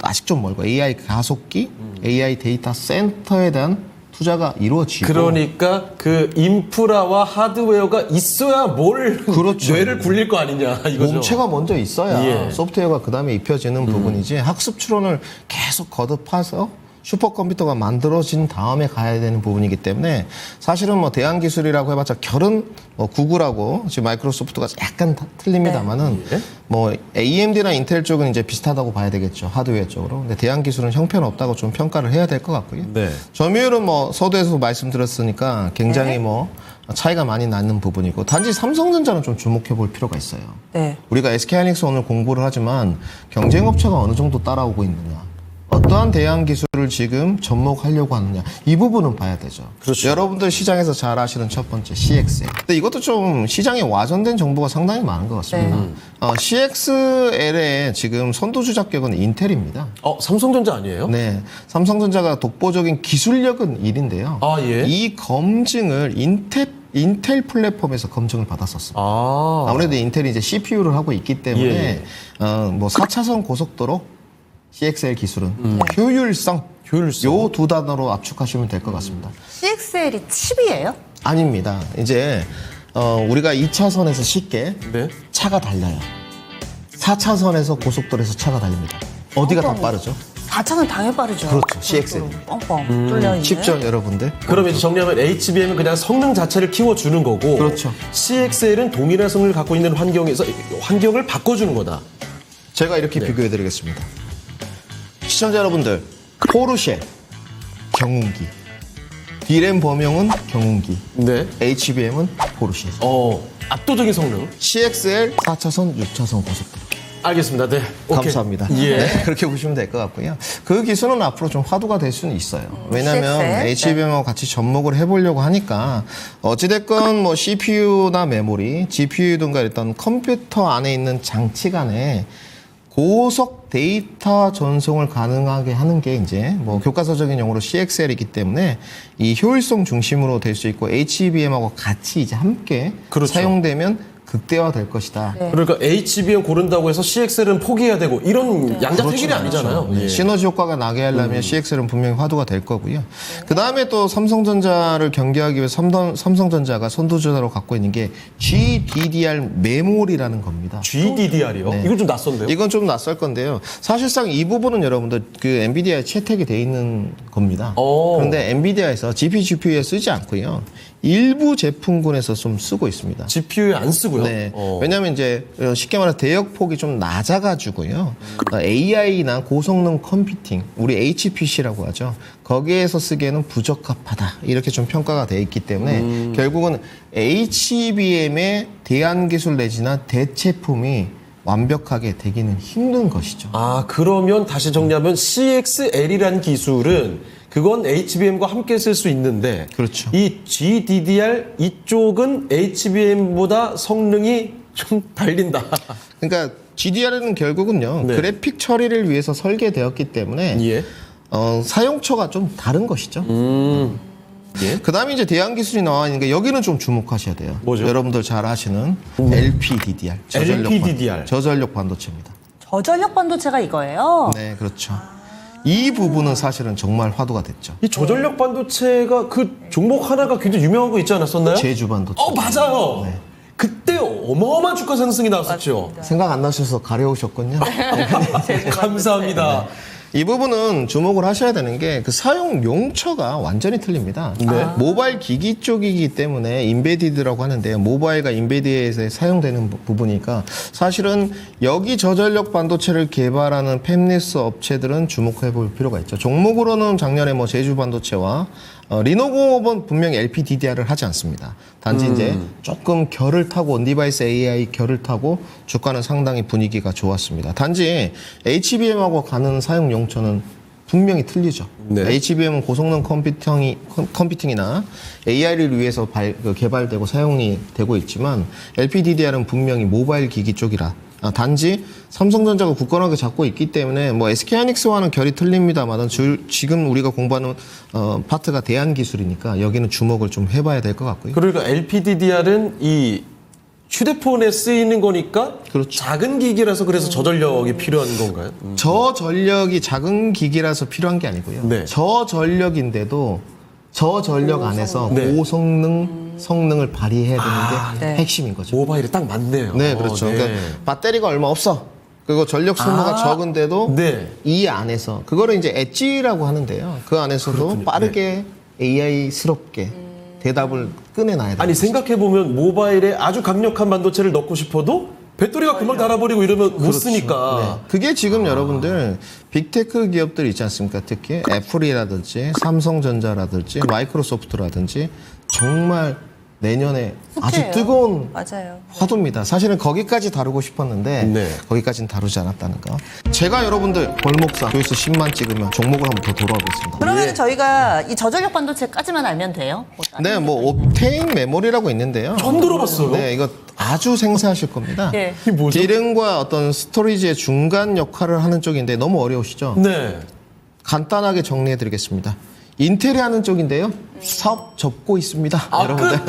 아직 좀 멀고 AI 가속기, AI 데이터 센터에 대한 투자가 이루어지고 그러니까 그 인프라와 하드웨어가 있어야 뭘 그렇죠. 뇌를 굴릴 거 아니냐 이거죠. 몸체가 먼저 있어야 예. 소프트웨어가 그 다음에 입혀지는 부분이지 학습 추론을 계속 거듭해서 슈퍼컴퓨터가 만들어진 다음에 가야 되는 부분이기 때문에 사실은 뭐 대안기술이라고 해봤자 결은 뭐 구글하고 지금 마이크로소프트가 약간 틀립니다만은 네. 뭐 AMD나 인텔 쪽은 이제 비슷하다고 봐야 되겠죠. 하드웨어 쪽으로. 근데 대안기술은 형편없다고 좀 평가를 해야 될 것 같고요. 네. 점유율은 뭐 서두에서 말씀드렸으니까 굉장히 뭐 차이가 많이 나는 부분이고 단지 삼성전자는 좀 주목해 볼 필요가 있어요. 네. 우리가 SK하이닉스 오늘 공부를 하지만 경쟁업체가 어느 정도 따라오고 있느냐. 어떠한 대안 기술을 지금 접목하려고 하느냐. 이 부분은 봐야 되죠. 그렇죠. 여러분들 시장에서 잘 아시는 첫 번째 CXL. 근데 이것도 좀 시장에 와전된 정보가 상당히 많은 것 같습니다. CXL의 지금 선두주 잡격은 인텔입니다. 삼성전자 아니에요? 네. 삼성전자가 독보적인 기술력은 1인데요. 아, 예. 이 검증을 인텔 플랫폼에서 검증을 받았었습니다. 아. 아무래도 인텔이 이제 CPU를 하고 있기 때문에 예. 뭐 4차선 고속도로 CXL 기술은 효율성 요 두 단어로 압축하시면 될 것 같습니다. CXL이 칩이에요? 아닙니다. 이제 우리가 2차선에서 쉽게 네. 차가 달려요. 4차선에서 고속도로에서 차가 달립니다. 어디가 더 빠르죠? 4차는 당연히 빠르죠. 그렇죠. CXL. 뻥뻥 뚫려 있는. 쉽죠, 여러분들? 그럼 이제 정리하면 HBM은 그냥 성능 자체를 키워주는 거고 그렇죠. CXL은 동일한 성능을 갖고 있는 환경에서 환경을 바꿔주는 거다. 제가 이렇게 비교해드리겠습니다. 시청자 여러분들, 포르쉐 경운기, D램 범용은 경운기, 네. HBM은 포르쉐. 압도적인 성능. CXL 4차선, 6차선 고속도로. 알겠습니다. 네. 오케이. 감사합니다. 예. 네, 그렇게 보시면 될 것 같고요. 그 기술은 앞으로 좀 화두가 될 수는 있어요. 왜냐하면 CXL? HBM하고 같이 접목을 해보려고 하니까 어찌됐건 뭐 CPU나 메모리, GPU든가 일단 컴퓨터 안에 있는 장치 간에 고속 데이터 전송을 가능하게 하는 게 이제 뭐 교과서적인 용어로 CXL이기 때문에 이 효율성 중심으로 될 수 있고 HBM하고 같이 이제 함께 그렇죠. 사용되면 극대화될 것이다. 그러니까 HBM 고른다고 해서 CXL은 포기해야 되고 이런 양자택일이 그렇죠, 아니잖아요. 그렇죠. 예. 시너지 효과가 나게 하려면 CXL은 분명히 화두가 될 거고요. 그 다음에 또 삼성전자를 경계하기 위해서 삼성전자가 선두주자로 갖고 있는 게 GDDR 메모리라는 겁니다. GDDR이요? 네. 이건 좀 낯선데요? 이건 좀 낯설 건데요. 사실상 이 부분은 여러분들 그 엔비디아에 채택이 돼 있는 겁니다. 오. 그런데 엔비디아에서 GPU에 쓰지 않고요. 일부 제품군에서 좀 쓰고 있습니다. GPU에 안 쓰고요. 네. 왜냐하면 이제 쉽게 말해서 대역폭이 좀 낮아가지고요. AI나 고성능 컴퓨팅, 우리 HPC라고 하죠. 거기에서 쓰기에는 부적합하다. 이렇게 좀 평가가 돼 있기 때문에 결국은 HBM의 대안기술 내지나 대체품이 완벽하게 되기는 힘든 것이죠. 아, 그러면 다시 정리하면 CXL이라는 기술은 그건 HBM과 함께 쓸 수 있는데 그렇죠. 이 GDDR 이쪽은 HBM보다 성능이 좀 달린다. 그러니까 GDR은 결국은요. 네. 그래픽 처리를 위해서 설계되었기 때문에 예. 사용처가 좀 다른 것이죠. 예. 그 다음에 이제 대안 기술이 나와 있는데 여기는 좀 주목하셔야 돼요. 뭐죠? 여러분들 잘 아시는 LPDDR. LPDDR. 저전력 반도체입니다. 저전력 반도체가 이거예요. 네, 그렇죠. 이 부분은 사실은 정말 화두가 됐죠. 이 저전력 반도체가 그 종목 하나가 굉장히 유명한 거 있지 않았었나요? 제주 반도체. 맞아요. 네. 그때 어마어마한 주가 상승이 나왔었죠. 생각 안 나셔서 가려우셨군요. 감사합니다. 이 부분은 주목을 하셔야 되는 게 그 사용 용처가 완전히 틀립니다. 네. 모바일 기기 쪽이기 때문에 인베디드라고 하는데요. 모바일과 인베디드에 사용되는 부분이니까 사실은 여기 저전력 반도체를 개발하는 팹리스 업체들은 주목해 볼 필요가 있죠. 종목으로는 작년에 뭐 제주 반도체와 리노공업은 분명히 LPDDR을 하지 않습니다. 단지 이제 조금 결을 타고 온디바이스 AI 결을 타고 주가는 상당히 분위기가 좋았습니다. 단지 HBM하고 가는 사용 용처는 분명히 틀리죠. 네. HBM은 고성능 컴퓨팅이나 AI를 위해서 개발되고 사용이 되고 있지만 LPDDR은 분명히 모바일 기기 쪽이라 단지 삼성전자가 굳건하게 잡고 있기 때문에 뭐 SK하이닉스와는 결이 틀립니다만 지금 우리가 공부하는 파트가 대안 기술이니까 여기는 주목을 좀 해봐야 될 것 같고요. 그러니까 LPDDR은 이 휴대폰에 쓰이는 거니까 그렇죠. 작은 기기라서 그래서 저전력이 필요한 건가요? 저전력이 작은 기기라서 필요한 게 아니고요. 네. 저전력인데도 저전력 안에서 네. 고성능 성능을 발휘해야 되는 게 네. 핵심인 거죠. 모바일이 딱 맞네요. 네, 그렇죠. 네. 그러니까 배터리가 얼마 없어. 그리고 전력 소모가 적은데도 네. 이 안에서 그거를 이제 엣지라고 하는데요. 그 안에서도 빠르게 AI스럽게 대답을 꺼내놔야 돼요. 아니 생각해보면 모바일에 아주 강력한 반도체를 넣고 싶어도 배터리가 금방 닳아버리고 이러면 못 쓰니까. 네. 그게 지금 여러분들 빅테크 기업들 있지 않습니까? 특히 애플이라든지 삼성전자라든지 마이크로소프트라든지 정말 내년에 아주 숙제예요. 뜨거운 맞아요. 화두입니다. 사실은 거기까지 다루고 싶었는데 네. 거기까지는 다루지 않았다는 거. 제가 여러분들 벌목사 조회수 10만 찍으면 종목을 한번 더 돌아보겠습니다. 그러면 저희가 이 저전력 반도체까지만 알면 돼요? 네, 뭐 옵테인 메모리라고 있는데요. 처음 들어봤어요. 네, 이거 아주 생소하실 겁니다. 예. 이게 뭐죠? 디램과 어떤 스토리지의 중간 역할을 하는 쪽인데 너무 어려우시죠? 네. 간단하게 정리해 드리겠습니다. 인텔이 하는 쪽인데요. 사업 접고 있습니다. 여러분들.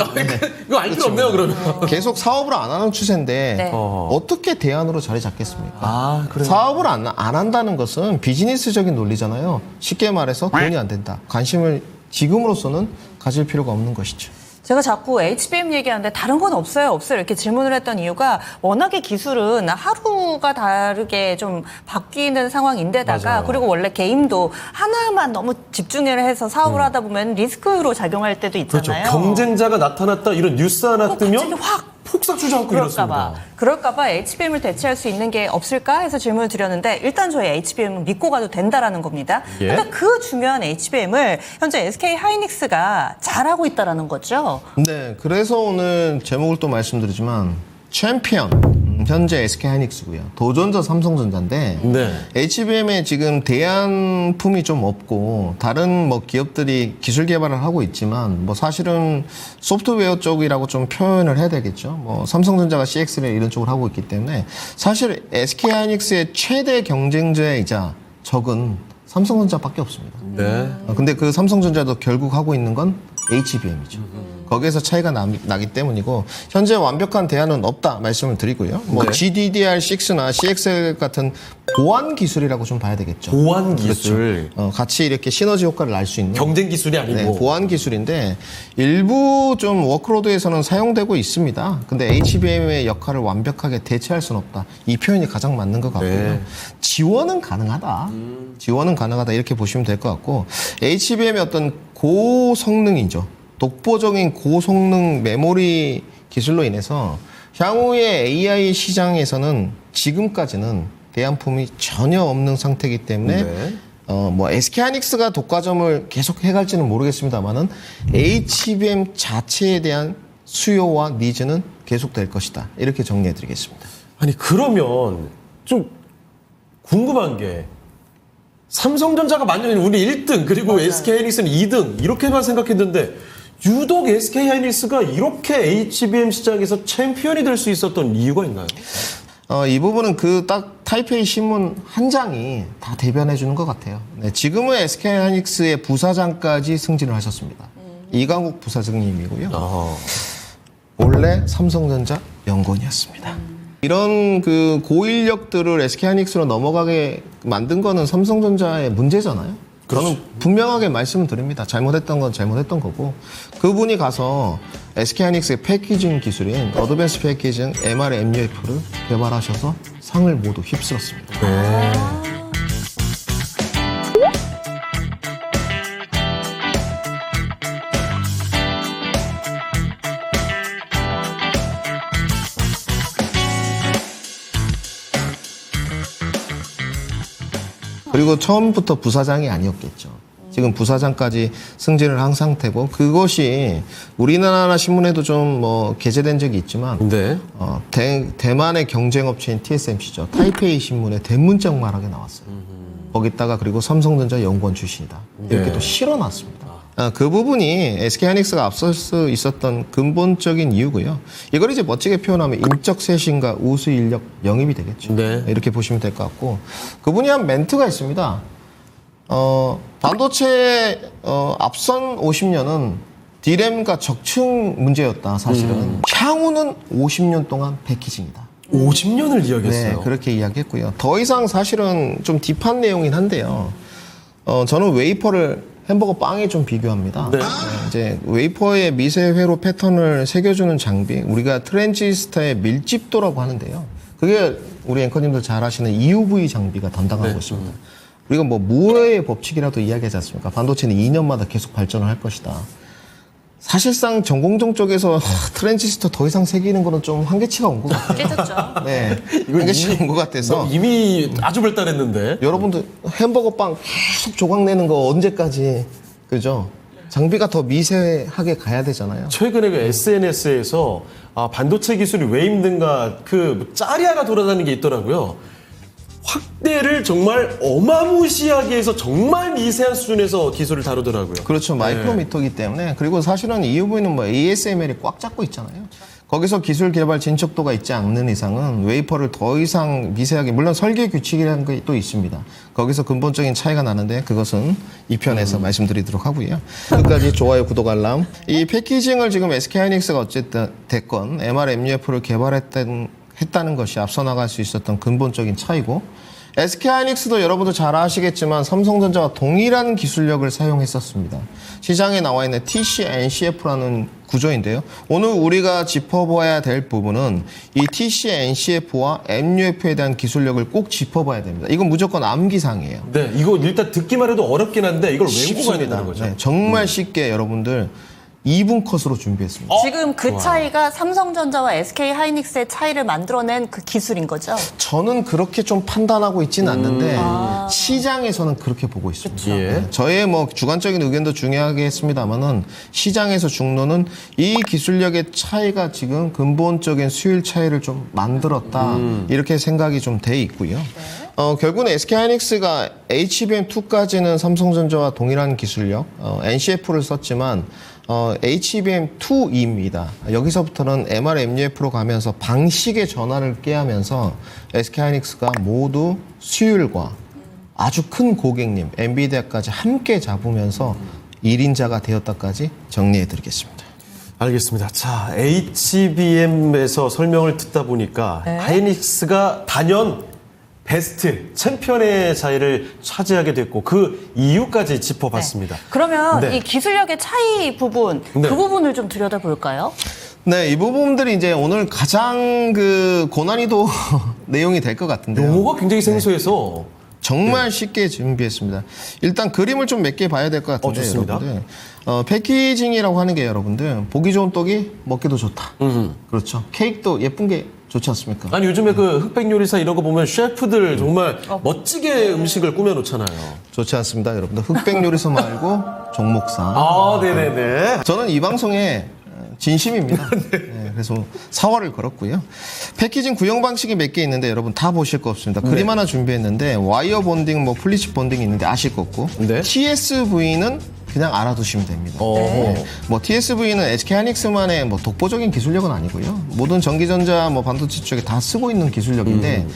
이거 알 필요 없네요, 그러면. 계속 사업을 안 하는 추세인데 네. 어떻게 대안으로 자리 잡겠습니까? 아, 그래요? 사업을 안 한다는 것은 비즈니스적인 논리잖아요. 쉽게 말해서 돈이 안 된다. 관심을 지금으로서는 가질 필요가 없는 것이죠. 제가 자꾸 HBM 얘기하는데 다른 건 없어요 이렇게 질문을 했던 이유가 워낙에 기술은 하루가 다르게 좀 바뀌는 상황인데다가 맞아요. 그리고 원래 게임도 하나만 너무 집중을 해서 사업을 하다 보면 리스크로 작용할 때도 그렇죠. 있잖아요. 경쟁자가 나타났다 이런 뉴스 하나 뜨면 갑자기 확 폭삭 주저앉고 이렇습니다. 그럴까봐 HBM을 대체할 수 있는 게 없을까 해서 질문을 드렸는데 일단 저희 HBM은 믿고 가도 된다라는 겁니다. 예. 그러니까 그 중요한 HBM을 현재 SK 하이닉스가 잘하고 있다라는 거죠. 네, 그래서 오늘 제목을 또 말씀드리지만 챔피언 현재 SK하이닉스고요. 도전자 삼성전자인데 네. HBM에 지금 대안품이 좀 없고 다른 뭐 기업들이 기술 개발을 하고 있지만 뭐 사실은 소프트웨어 쪽이라고 좀 표현을 해야 되겠죠. 뭐 삼성전자가 CX를 이런 쪽으로 하고 있기 때문에 사실 SK하이닉스의 최대 경쟁자이자 적은 삼성전자밖에 없습니다. 네. 근데 그 삼성전자도 결국 하고 있는 건 HBM이죠. 거기에서 차이가 나기 때문이고 현재 완벽한 대안은 없다 말씀을 드리고요. 뭐 네. GDDR6나 CXL 같은 보안 기술이라고 좀 봐야 되겠죠. 보안 기술. 같이 이렇게 시너지 효과를 날 수 있는 경쟁 기술이 아니고. 네, 보안 기술인데 일부 좀 워크로드에서는 사용되고 있습니다. 근데 HBM의 역할을 완벽하게 대체할 수는 없다. 이 표현이 가장 맞는 것 같고요. 네. 지원은 가능하다. 지원은 가능하다 이렇게 보시면 될 것 같고 HBM의 어떤 고성능이죠. 독보적인 고성능 메모리 기술로 인해서 향후에 AI 시장에서는 지금까지는 대안품이 전혀 없는 상태이기 때문에 네. 뭐 SK하이닉스가 독과점을 계속 해갈지는 모르겠습니다만은 HBM 자체에 대한 수요와 니즈는 계속될 것이다. 이렇게 정리해드리겠습니다. 아니 그러면 좀 궁금한 게 삼성전자가 만년에 우리 1등 그리고 SK하이닉스는 2등 이렇게만 생각했는데 유독 SK하이닉스가 이렇게 HBM 시장에서 챔피언이 될 수 있었던 이유가 있나요? 이 부분은 그 딱 타이페이 신문 한 장이 다 대변해 주는 것 같아요. 네, 지금은 SK하이닉스의 부사장까지 승진을 하셨습니다. 이강욱 부사장님이고요. 원래 삼성전자 연구원이었습니다. 이런 그 고인력들을 SK하이닉스로 넘어가게 만든 거는 삼성전자의 문제잖아요. 저는 분명하게 말씀을 드립니다. 잘못했던 건 잘못했던 거고 그분이 가서 SK하이닉스의 패키징 기술인 어드밴스 패키징 MRMUF를 개발하셔서 상을 모두 휩쓸었습니다. 그리고 처음부터 부사장이 아니었겠죠. 지금 부사장까지 승진을 한 상태고 그것이 우리나라 신문에도 좀 뭐 게재된 적이 있지만 네. 대만의 경쟁업체인 TSMC죠. 타이페이 신문에 대문짝만하게 나왔어요. 거기다가 그리고 삼성전자 연구원 출신이다. 이렇게 네. 또 실어놨습니다. 그 부분이 SK하이닉스가 앞설 수 있었던 근본적인 이유고요. 이걸 이제 멋지게 표현하면 인적 쇄신과 우수 인력 영입이 되겠죠. 네. 이렇게 보시면 될 것 같고 그분이 한 멘트가 있습니다. 반도체 앞선 50년은 디램과 적층 문제였다. 사실은 향후는 50년 동안 패키징이다. 50년을 이야기했어요. 네, 그렇게 이야기했고요. 더 이상 사실은 좀 딥한 내용이긴 한데요. 저는 웨이퍼를 햄버거 빵에 좀 비교합니다. 네. 이제 웨이퍼의 미세 회로 패턴을 새겨주는 장비, 우리가 트랜지스터의 밀집도라고 하는데요. 그게 우리 앵커님들 잘 아시는 EUV 장비가 담당하고 있습니다. 우리가 뭐 무어의 법칙이라도 이야기하지 않습니까? 반도체는 2년마다 계속 발전을 할 것이다. 사실상 전공정 쪽에서 트랜지스터 더 이상 새기는 거는 좀 한계치가 온 것 같아요. 깨졌죠. 네, 한계치가 온 것 같아서 이미 아주 발달했는데. 여러분들 햄버거 빵 계속 조각 내는 거 언제까지 그죠? 장비가 더 미세하게 가야 되잖아요. 최근에 그 SNS에서 반도체 기술이 왜 힘든가 그 짤이 하나 돌아다니는 게 있더라고요. 확대를 정말 어마무시하게 해서 정말 미세한 수준에서 기술을 다루더라고요. 그렇죠. 마이크로미터이기 때문에. 그리고 사실은 EUV는 뭐 ASML이 꽉 잡고 있잖아요. 거기서 기술 개발 진척도가 있지 않는 이상은 웨이퍼를 더 이상 미세하게, 물론 설계 규칙이라는 게 또 있습니다. 거기서 근본적인 차이가 나는데 그것은 2편에서 말씀드리도록 하고요. 끝까지 좋아요, 구독, 알람. 이 패키징을 지금 SK하이닉스가 어쨌든 됐건 MRMUF를 했다는 것이 앞서 나갈 수 있었던 근본적인 차이고 SK하이닉스도 여러분들 잘 아시겠지만 삼성전자와 동일한 기술력을 사용했었습니다. 시장에 나와 있는 TC-NCF라는 구조인데요. 오늘 우리가 짚어봐야 될 부분은 이 TC-NCF와 MUF에 대한 기술력을 꼭 짚어봐야 됩니다. 이건 무조건 암기사항이에요. 네, 이거 일단 듣기만 해도 어렵긴 한데 이걸 외우고 가야 된다는 거죠. 네, 정말 쉽게 여러분들 2분 컷으로 준비했습니다. 지금 그 차이가 삼성전자와 SK하이닉스의 차이를 만들어낸 그 기술인 거죠? 저는 그렇게 좀 판단하고 있지는 않는데 시장에서는 그렇게 보고 있습니다. 예. 네, 저의 뭐 주관적인 의견도 중요하겠습니다만은 시장에서 중론은 이 기술력의 차이가 지금 근본적인 수율 차이를 좀 만들었다 이렇게 생각이 좀 돼 있고요. 결국은 SK하이닉스가 HBM2까지는 삼성전자와 동일한 기술력, NCF를 썼지만 HBM2E입니다. 여기서부터는 MRMUF로 가면서 방식의 전환을 꾀하면서 SK하이닉스가 모두 수율과 아주 큰 고객님, 엔비디아까지 함께 잡으면서 1인자가 되었다까지 정리해드리겠습니다. 알겠습니다. 자, HBM에서 설명을 듣다 보니까 하이닉스가 단연 베스트, 챔피언의 자리를 차지하게 됐고 그 이유까지 짚어봤습니다. 그러면 네. 이 기술력의 차이 부분, 네. 그 부분을 좀 들여다볼까요? 네, 이 부분들이 이제 오늘 가장 그 고난이도 내용이 될 것 같은데요. 용어가 굉장히 생소해서 정말 쉽게 준비했습니다. 일단 그림을 좀 몇 개 봐야 될 것 같은데 좋습니다. 여러분들. 패키징이라고 하는 게 여러분들 보기 좋은 떡이 먹기도 좋다. 그렇죠. 케이크도 예쁜 게 좋지 않습니까? 아니 요즘에 그 흑백 요리사 이런 거 보면 셰프들 정말 멋지게 음식을 꾸며놓잖아요. 좋지 않습니다, 여러분들. 흑백 요리사 말고 종목사. 아, 네네네. 저는 이 방송에 진심입니다. 네, 그래서 사활을 걸었고요. 패키징 구형 방식이 몇 개 있는데 여러분 다 보실 거 없습니다. 그림 하나 준비했는데 와이어 본딩, 뭐 플리츠 본딩이 있는데 아실 거 없고 네. TSV는 그냥 알아두시면 됩니다. 네. 뭐 TSV는 SK 하이닉스만의 뭐 독보적인 기술력은 아니고요. 모든 전기전자, 뭐 반도체 쪽에 다 쓰고 있는 기술력인데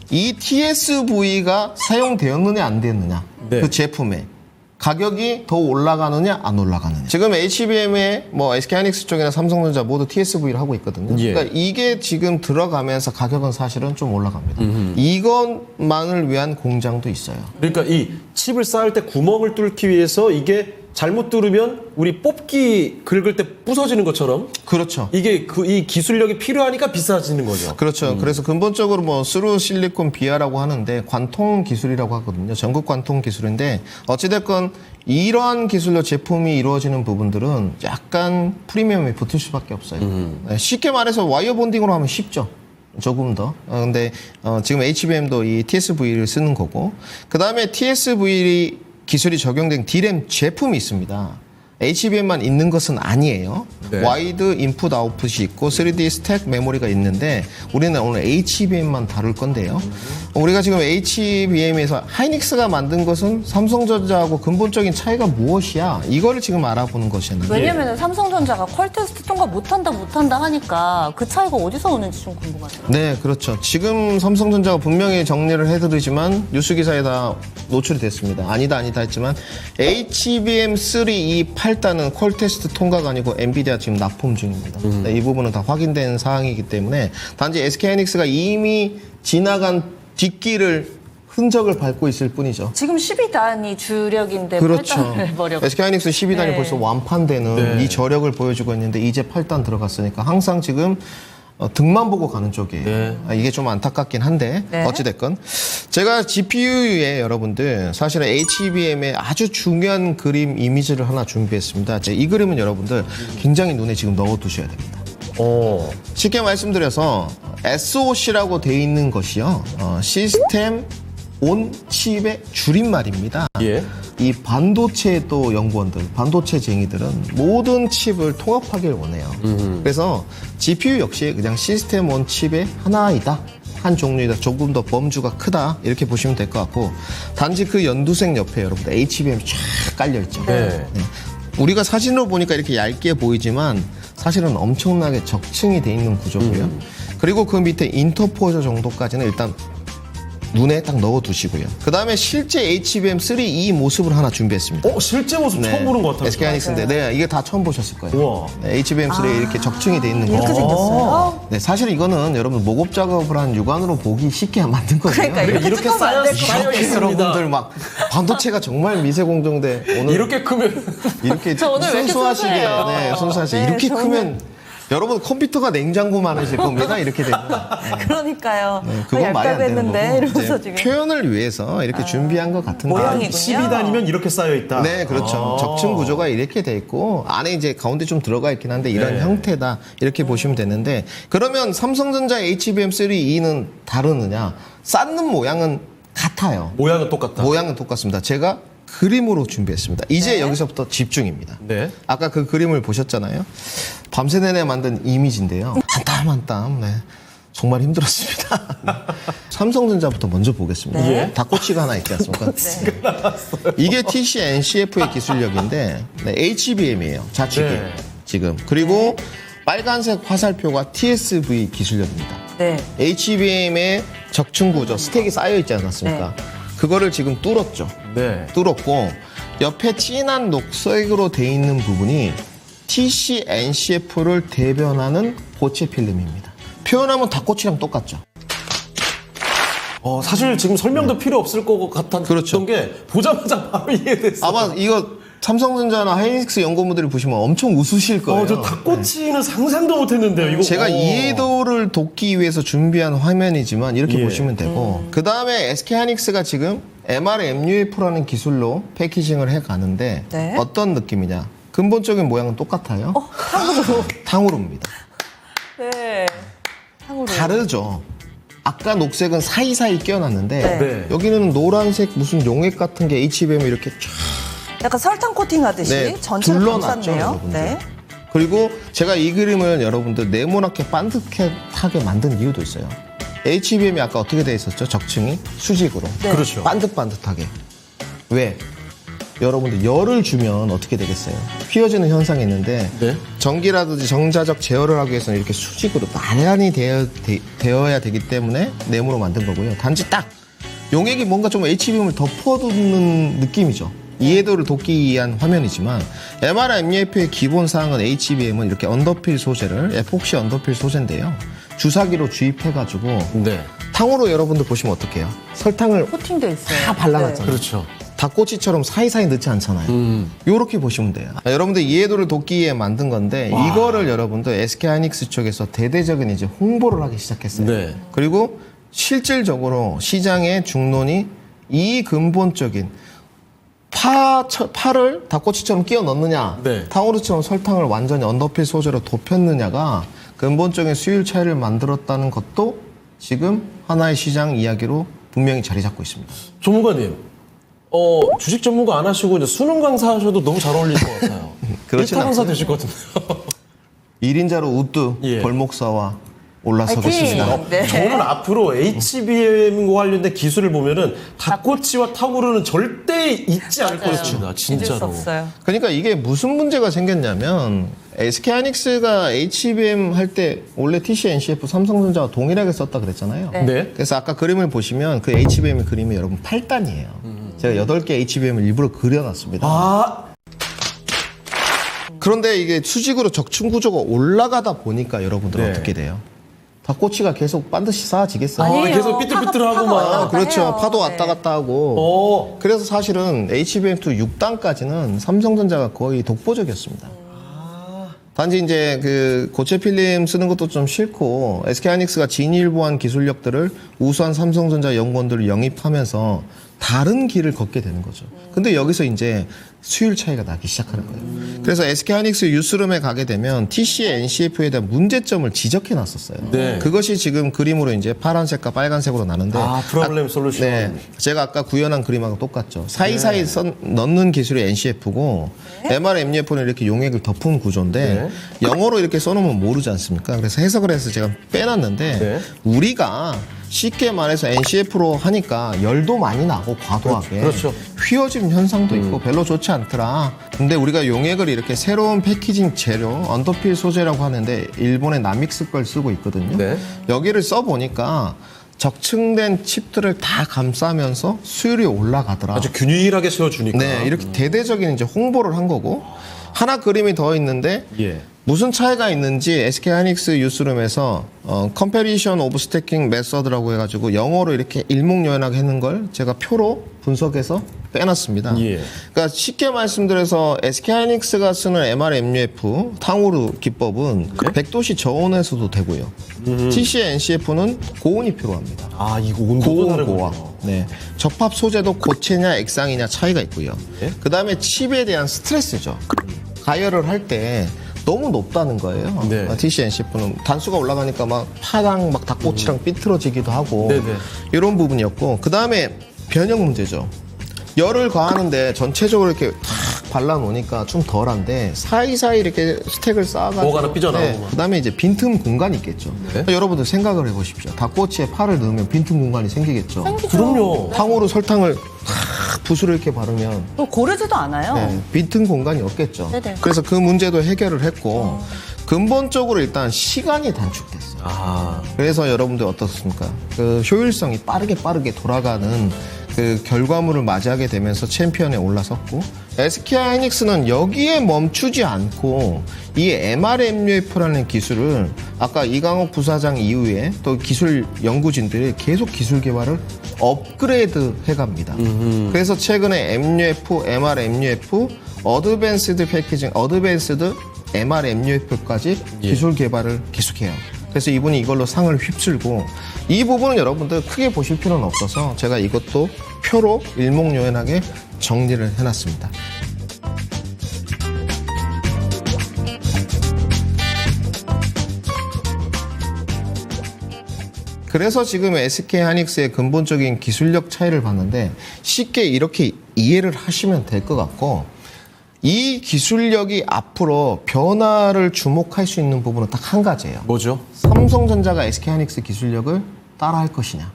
이 TSV가 사용되었느냐 안 되었느냐 네. 그 제품에 가격이 더 올라가느냐 안 올라가느냐. 지금 HBM에 뭐 SK 하이닉스 쪽이나 삼성전자 모두 TSV를 하고 있거든요. 예. 그러니까 이게 지금 들어가면서 가격은 사실은 좀 올라갑니다. 이것만을 위한 공장도 있어요. 그러니까 이 칩을 쌓을 때 구멍을 뚫기 위해서 이게 잘못 뚫으면 우리 뽑기 긁을 때 부서지는 것처럼 그렇죠. 이게 이 기술력이 필요하니까 비싸지는 거죠. 그렇죠. 그래서 근본적으로 뭐 스루 실리콘 비아라고 하는데 관통 기술이라고 하거든요. 전극 관통 기술인데 어찌됐건 이러한 기술로 제품이 이루어지는 부분들은 약간 프리미엄이 붙을 수밖에 없어요. 네, 쉽게 말해서 와이어 본딩으로 하면 쉽죠. 조금 더. 근데 지금 HBM도 이 TSV를 쓰는 거고 그 다음에 TSV 기술이 적용된 D램 제품이 있습니다. HBM만 있는 것은 아니에요. 네. 와이드 인풋 아웃풋이 있고 3D 스택 메모리가 있는데 우리는 오늘 HBM만 다룰 건데요. 우리가 지금 HBM에서 하이닉스가 만든 것은 삼성전자하고 근본적인 차이가 무엇이야? 이거를 지금 알아보는 것이었는데 왜냐면 삼성전자가 퀄테스트 통과 못한다 하니까 그 차이가 어디서 오는지 좀 궁금하네요. 네, 그렇죠. 지금 삼성전자가 분명히 정리를 해드리지만 뉴스 기사에 다 노출이 됐습니다. 아니다 했지만 HBM3 이 8단은 퀄테스트 통과가 아니고 엔비디아 지금 납품 중입니다. 네, 이 부분은 다 확인된 사항이기 때문에 단지 SK 하이닉스가 이미 지나간 뒷길을 흔적을 밟고 있을 뿐이죠. 지금 12단이 주력인데 그렇죠. 8단을 해버렸고. SK 하이닉스 12단이 네. 벌써 완판되는 네. 이 저력을 보여주고 있는데 이제 8단 들어갔으니까 항상 지금 등만 보고 가는 쪽이에요. 네. 이게 좀 안타깝긴 한데 네. 어찌됐건 제가 GPU에 여러분들 사실은 HBM의 아주 중요한 그림 이미지를 하나 준비했습니다. 이 그림은 여러분들 굉장히 눈에 지금 넣어두셔야 됩니다. 쉽게 말씀드려서 SOC라고 돼 있는 것이요. 시스템 온 칩의 줄임말입니다. 예. 이 반도체 또 연구원들, 반도체쟁이들은 모든 칩을 통합하길 원해요. 그래서 GPU 역시 그냥 시스템 온 칩의 하나이다. 한 종류이다. 조금 더 범주가 크다. 이렇게 보시면 될 것 같고 단지 그 연두색 옆에 여러분들 HBM이 쫙 깔려있죠. 네. 네. 우리가 사진으로 보니까 이렇게 얇게 보이지만 사실은 엄청나게 적층이 돼 있는 구조고요. 그리고 그 밑에 인터포저 정도까지는 일단 눈에 딱 넣어두시고요. 그 다음에 실제 HBM3 이 모습을 하나 준비했습니다. 실제 모습 처음 보는 것 같아요. SK 하이닉스인데, 네, 이게 다 처음 보셨을 거예요. 우와. 네, HBM3에 이렇게 적층이 돼 있는 이렇게 거죠. 생겼어요? 네, 사실 이거는 여러분 목업 작업을 한 육안으로 보기 쉽게 만든 거예요. 그러니까 이렇게 찍으면 안 될 것 같아요. 이렇게 여러분들 막 반도체가 정말 미세공정대 오늘 이렇게 크면 이렇게 저 오늘 왜 이렇게 순수하시게, 순수해요? 네, 순수하시게 네, 이렇게 저는- 크면 여러분 컴퓨터가 냉장고만 하실 겁니다. 이렇게 되면. 네. 그러니까요. 네, 그건 말이 안 되는 얇다했는데 거고 이러면서 이제 지금. 표현을 위해서 이렇게 준비한 것 같은데 모양이군요. 12단이면 이렇게 쌓여 있다. 네, 그렇죠. 적층 구조가 이렇게 돼 있고 안에 이제 가운데 좀 들어가 있긴 한데 이런 네. 형태다 이렇게 보시면 되는데 그러면 삼성전자 HBM3E는 다르느냐? 쌓는 모양은 같아요. 모양은 똑같다. 모양은 똑같습니다. 제가 그림으로 준비했습니다. 이제 여기서부터 집중입니다. 네. 아까 그 그림을 보셨잖아요. 밤새 내내 만든 이미지인데요. 한 땀 한 땀. 네. 정말 힘들었습니다. 삼성전자부터 먼저 보겠습니다. 네. 닭꼬치가 하나 있지 않습니까? 이게 TC NCF의 기술력인데 네, HBM이에요. 좌측에 네. 지금. 그리고 빨간색 화살표가 TSV 기술력입니다. 네. HBM의 적층 구조, 스택이 쌓여 있지 않았습니까? 그거를 지금 뚫었죠. 네. 뚫었고 옆에 진한 녹색으로 돼 있는 부분이 TC NCF를 대변하는 고체 필름입니다. 표현하면 닭꼬치랑 똑같죠. 사실 지금 설명도 필요 없을 것 같았던 그렇죠. 게 보자마자 바로 이해됐어요. 아마 이거 삼성전자나 하이닉스 연구원분들이 보시면 엄청 웃으실 거예요. 저 닭꼬치는 상상도 못했는데요. 이거 제가 이해도를 돕기 위해서 준비한 화면이지만 이렇게 예. 보시면 되고 그 다음에 SK하이닉스가 지금 MRMUF라는 기술로 패키징을 해가는데 네. 어떤 느낌이냐. 근본적인 모양은 똑같아요. 탕후루입니다. 네. 탕후루. 다르죠. 아까 녹색은 사이사이 끼워놨는데 네. 네. 여기는 노란색 무슨 용액 같은 게 HBM 이렇게 쫙 약간 설탕 코팅하듯이 네, 전체를 둘러놨죠, 감쌌네요. 여러분들. 네. 그리고 제가 이 그림을 여러분들 네모나게 반듯하게 만든 이유도 있어요. HBM이 아까 어떻게 돼 있었죠? 적층이 수직으로. 네. 그렇죠. 반듯반듯하게. 왜? 여러분들 열을 주면 어떻게 되겠어요? 휘어지는 현상이 있는데 네. 전기라든지 정자적 제어를 하기 위해서는 이렇게 수직으로 나란히 되어야 되기 때문에 네모로 만든 거고요. 단지 딱 용액이 뭔가 좀 HBM을 덮어두는 느낌이죠. 이해도를 돕기 위한 화면이지만 MRMUF의 기본 사항은 HBM은 이렇게 언더필 소재를 에폭시 언더필 소재인데요. 주사기로 주입해가지고 네. 탕후루 여러분들 보시면 어떡해요? 설탕을 코팅돼 있어요. 다 발라놨잖아요. 그렇죠. 닭꼬치처럼 사이사이 넣지 않잖아요. 요렇게 보시면 돼요. 여러분들 이해도를 돕기 위해 만든 건데 이거를 여러분들 SK하이닉스 쪽에서 대대적인 이제 홍보를 하기 시작했어요. 네. 그리고 실질적으로 시장의 중론이 이 근본적인 파를 닭꼬치처럼 끼워 넣느냐, 네. 탕후루처럼 설탕을 완전히 언더필 소재로 덮였느냐가 근본적인 수율 차이를 만들었다는 것도 지금 하나의 시장 이야기로 분명히 자리 잡고 있습니다. 전문가님, 주식 전문가 안 하시고 이제 수능 강사 하셔도 너무 잘 어울릴 것 같아요. 그렇진 1타 강사 않습니다. 되실 것 같은데요. 1인자로 우뚝 예. 벌목사와 올라서겠습니다. 화이팅! 네. 저는 앞으로 HBM과 관련된 기술을 보면은 닭꼬치와 탕후루는 절대 잊지 않을 것 같습니다. 잊을 수 진짜로. 없어요. 그러니까 이게 무슨 문제가 생겼냐면 SK하이닉스가 HBM 할 때 원래 TC, NCF, 삼성전자와 동일하게 썼다 그랬잖아요. 네. 네. 그래서 아까 그림을 보시면 그 HBM 그림이 여러분 8단이에요. 제가 8개 HBM을 일부러 그려놨습니다. 아, 그런데 이게 수직으로 적층 구조가 올라가다 보니까 여러분들 네. 어떻게 돼요? 닭꼬치가 계속 반드시 쌓아지겠어요? 아니에요. 계속 삐뚤삐뚤하고 파도 막. 왔다 갔다 그렇죠. 해요. 파도 왔다 네. 갔다 하고. 어, 그래서 사실은 HBM2 6단까지는 삼성전자가 거의 독보적이었습니다. 단지 이제 그 고체 필름 쓰는 것도 좀 싫고 SK하이닉스가 진일보한 기술력들을 우수한 삼성전자 연구원들을 영입하면서 다른 길을 걷게 되는 거죠. 근데 여기서 이제 수율 차이가 나기 시작하는 거예요. 그래서 SK하이닉스 뉴스룸에 가게 되면 TC, NCF에 대한 문제점을 지적해 놨었어요. 네. 그것이 지금 그림으로 이제 파란색과 빨간색으로 나는데 프로블렘 솔루션. 네, 제가 아까 구현한 그림하고 똑같죠. 사이사이 넣는 기술이 NCF고 MRMUF는 이렇게 용액을 덮은 구조인데 영어로 이렇게 써놓으면 모르지 않습니까? 그래서 해석을 해서 제가 빼놨는데 네. 우리가 쉽게 말해서 NCF로 하니까 열도 많이 나고 과도하게 그렇죠. 휘어지는 현상도 있고 별로 좋지 않더라. 근데 우리가 용액을 이렇게 새로운 패키징 재료 언더필 소재라고 하는데 일본의 남믹스 걸 쓰고 있거든요. 네. 여기를 써보니까 적층된 칩들을 다 감싸면서 수율이 올라가더라. 아주 균일하게 세워주니까. 네, 이렇게 대대적인 이제 홍보를 한 거고 하나 그림이 더 있는데 예. 무슨 차이가 있는지 SK하이닉스 뉴스룸에서 Comparison of Stacking Method라고 해가지고 영어로 이렇게 일목요연하게 했는 걸 제가 표로 분석해서 빼놨습니다. 예. 그러니까 쉽게 말씀드려서 SK하이닉스가 쓰는 MRMUF 탕후루 기법은 100도씨 저온에서도 되고요. TC, NCF는 고온이 필요합니다. 아, 이거 온도가 고온, 다르구나. 고압. 네. 접합 소재도 고체냐 액상이냐 차이가 있고요. 네? 그 다음에 칩에 대한 스트레스죠. 가열을 할 때 너무 높다는 거예요. 네. TC, NCF는 단수가 올라가니까 막 파랑 막 닭꼬치랑 삐뚤어지기도 하고 네네. 이런 부분이었고 그 다음에 변형 문제죠. 열을 가하는데 전체적으로 이렇게 탁 발라놓으니까 좀 덜한데 사이사이 이렇게 스택을 쌓아가지고 뭐가 하나 삐져나오고 막. 그다음에 이제 빈틈 공간이 있겠죠. 그러니까 여러분들 생각을 해보십시오. 닭꼬치에 파를 넣으면 빈틈 공간이 생기겠죠. 그럼요. 탕후루 설탕을 탁 붓으로 이렇게 바르면 또 고르지도 않아요. 네, 빈틈 공간이 없겠죠. 네네. 그래서 그 문제도 해결을 했고 근본적으로 일단 시간이 단축됐어요. 아, 그래서 여러분들 어떻습니까? 그 효율성이 빠르게 돌아가는 그 결과물을 맞이하게 되면서 챔피언에 올라섰고 SK하이닉스는 여기에 멈추지 않고 이 MRMUF라는 기술을 아까 이강옥 부사장 이후에 또 기술 연구진들이 계속 기술 개발을 업그레이드 해갑니다. 그래서 최근에 MUF, MRMUF, 어드밴스드 패키징, 어드밴스드 MRMUF까지 기술 개발을 계속해요. 그래서 이분이 이걸로 상을 휩쓸고, 이 부분은 여러분들 크게 보실 필요는 없어서 제가 이것도 표로 일목요연하게 정리를 해놨습니다. 그래서 지금 SK하이닉스의 근본적인 기술력 차이를 봤는데 쉽게 이렇게 이해를 하시면 될 것 같고, 이 기술력이 앞으로 변화를 주목할 수 있는 부분은 딱 한 가지예요. 뭐죠? 삼성전자가 SK하이닉스 기술력을 따라할 것이냐.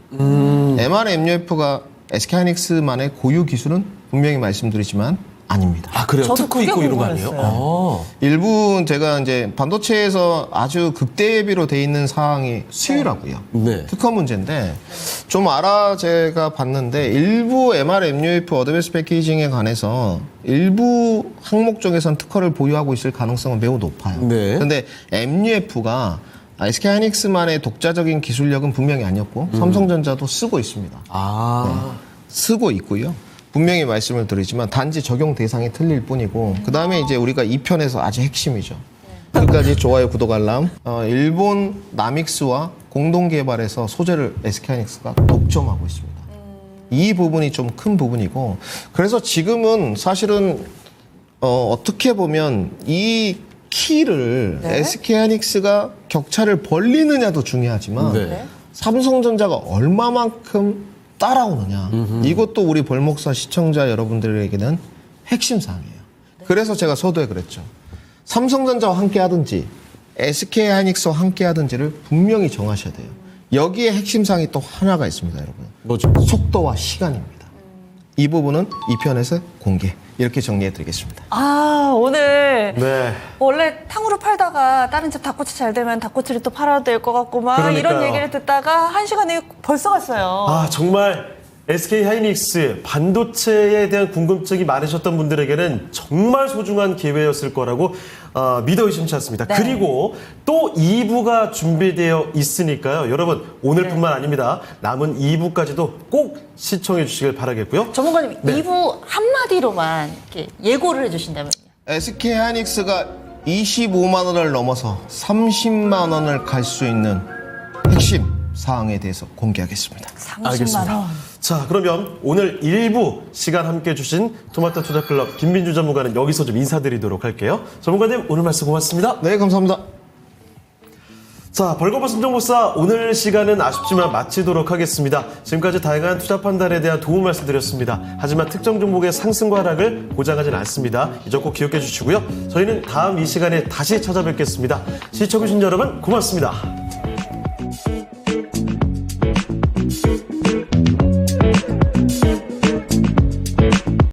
MRMUF가 SK하이닉스만의 고유 기술은 분명히 말씀드리지만 아닙니다. 아, 그래요? 저도 특허 그게 있고 이런 거 아니에요? 궁금했어요. 일부 제가 이제 반도체에서 아주 극대비로 돼 있는 사항이 수율하고요. 네. 특허 문제인데 좀 제가 봤는데 일부 MRMUF 어드밴스 패키징에 관해서 일부 항목 쪽에선 특허를 보유하고 있을 가능성은 매우 높아요. 네. 그런데 MUF가 SK하이닉스만의 독자적인 기술력은 분명히 아니었고 삼성전자도 쓰고 있습니다. 아. 쓰고 있고요. 분명히 말씀을 드리지만 단지 적용 대상이 틀릴 뿐이고, 그 다음에 이제 우리가 2편에서 아주 핵심이죠. 끝까지 좋아요, 구독, 알람. 일본 나믹스와 공동 개발해서 소재를 SK하이닉스가 독점하고 있습니다. 이 부분이 좀 큰 부분이고, 그래서 지금은 사실은 어떻게 보면 이 키를 SK하이닉스가 격차를 벌리느냐도 중요하지만 네. 삼성전자가 얼마만큼 따라오느냐. 이것도 우리 벌목사 시청자 여러분들에게는 핵심 사항이에요. 그래서 제가 서두에 그랬죠. 삼성전자와 함께 하든지 SK하이닉스와 함께 하든지를 분명히 정하셔야 돼요. 여기에 핵심 사항이 또 하나가 있습니다, 여러분. 뭐죠? 속도와 시간입니다. 이 부분은 2편에서 공개. 이렇게 정리해드리겠습니다. 아, 오늘 네. 원래 탕후루 팔다가 다른 집 닭꼬치 잘 되면 닭꼬치를 또 팔아야 될 것 같고 막 이런 그러니까요. 얘기를 듣다가 1시간이 벌써 갔어요. 아, 정말 SK하이닉스 반도체에 대한 궁금증이 많으셨던 분들에게는 정말 소중한 기회였을 거라고 믿어 의심치 않습니다. 네. 그리고 또 2부가 준비되어 있으니까요. 여러분 오늘뿐만 아닙니다. 남은 2부까지도 꼭 시청해 주시길 바라겠고요. 전문가님, 네. 2부 한마디로만 이렇게 예고를 해주신다면요. SK하이닉스가 25만 원을 넘어서 30만 원을 갈 수 있는 핵심 사항에 대해서 공개하겠습니다. 30만 원. 자, 그러면 오늘 1부 시간 함께 해주신 토마토 투자클럽 김민주 전문가는 여기서 좀 인사드리도록 할게요. 전문가님 오늘 말씀 고맙습니다. 네, 감사합니다. 자, 벌거벗은 정보사 오늘 시간은 아쉽지만 마치도록 하겠습니다. 지금까지 다양한 투자 판단에 대한 도움 말씀드렸습니다. 하지만 특정 종목의 상승과 하락을 보장하지는 않습니다. 이 점 꼭 기억해 주시고요. 저희는 다음 이 시간에 다시 찾아뵙겠습니다. 시청해주신 여러분 고맙습니다.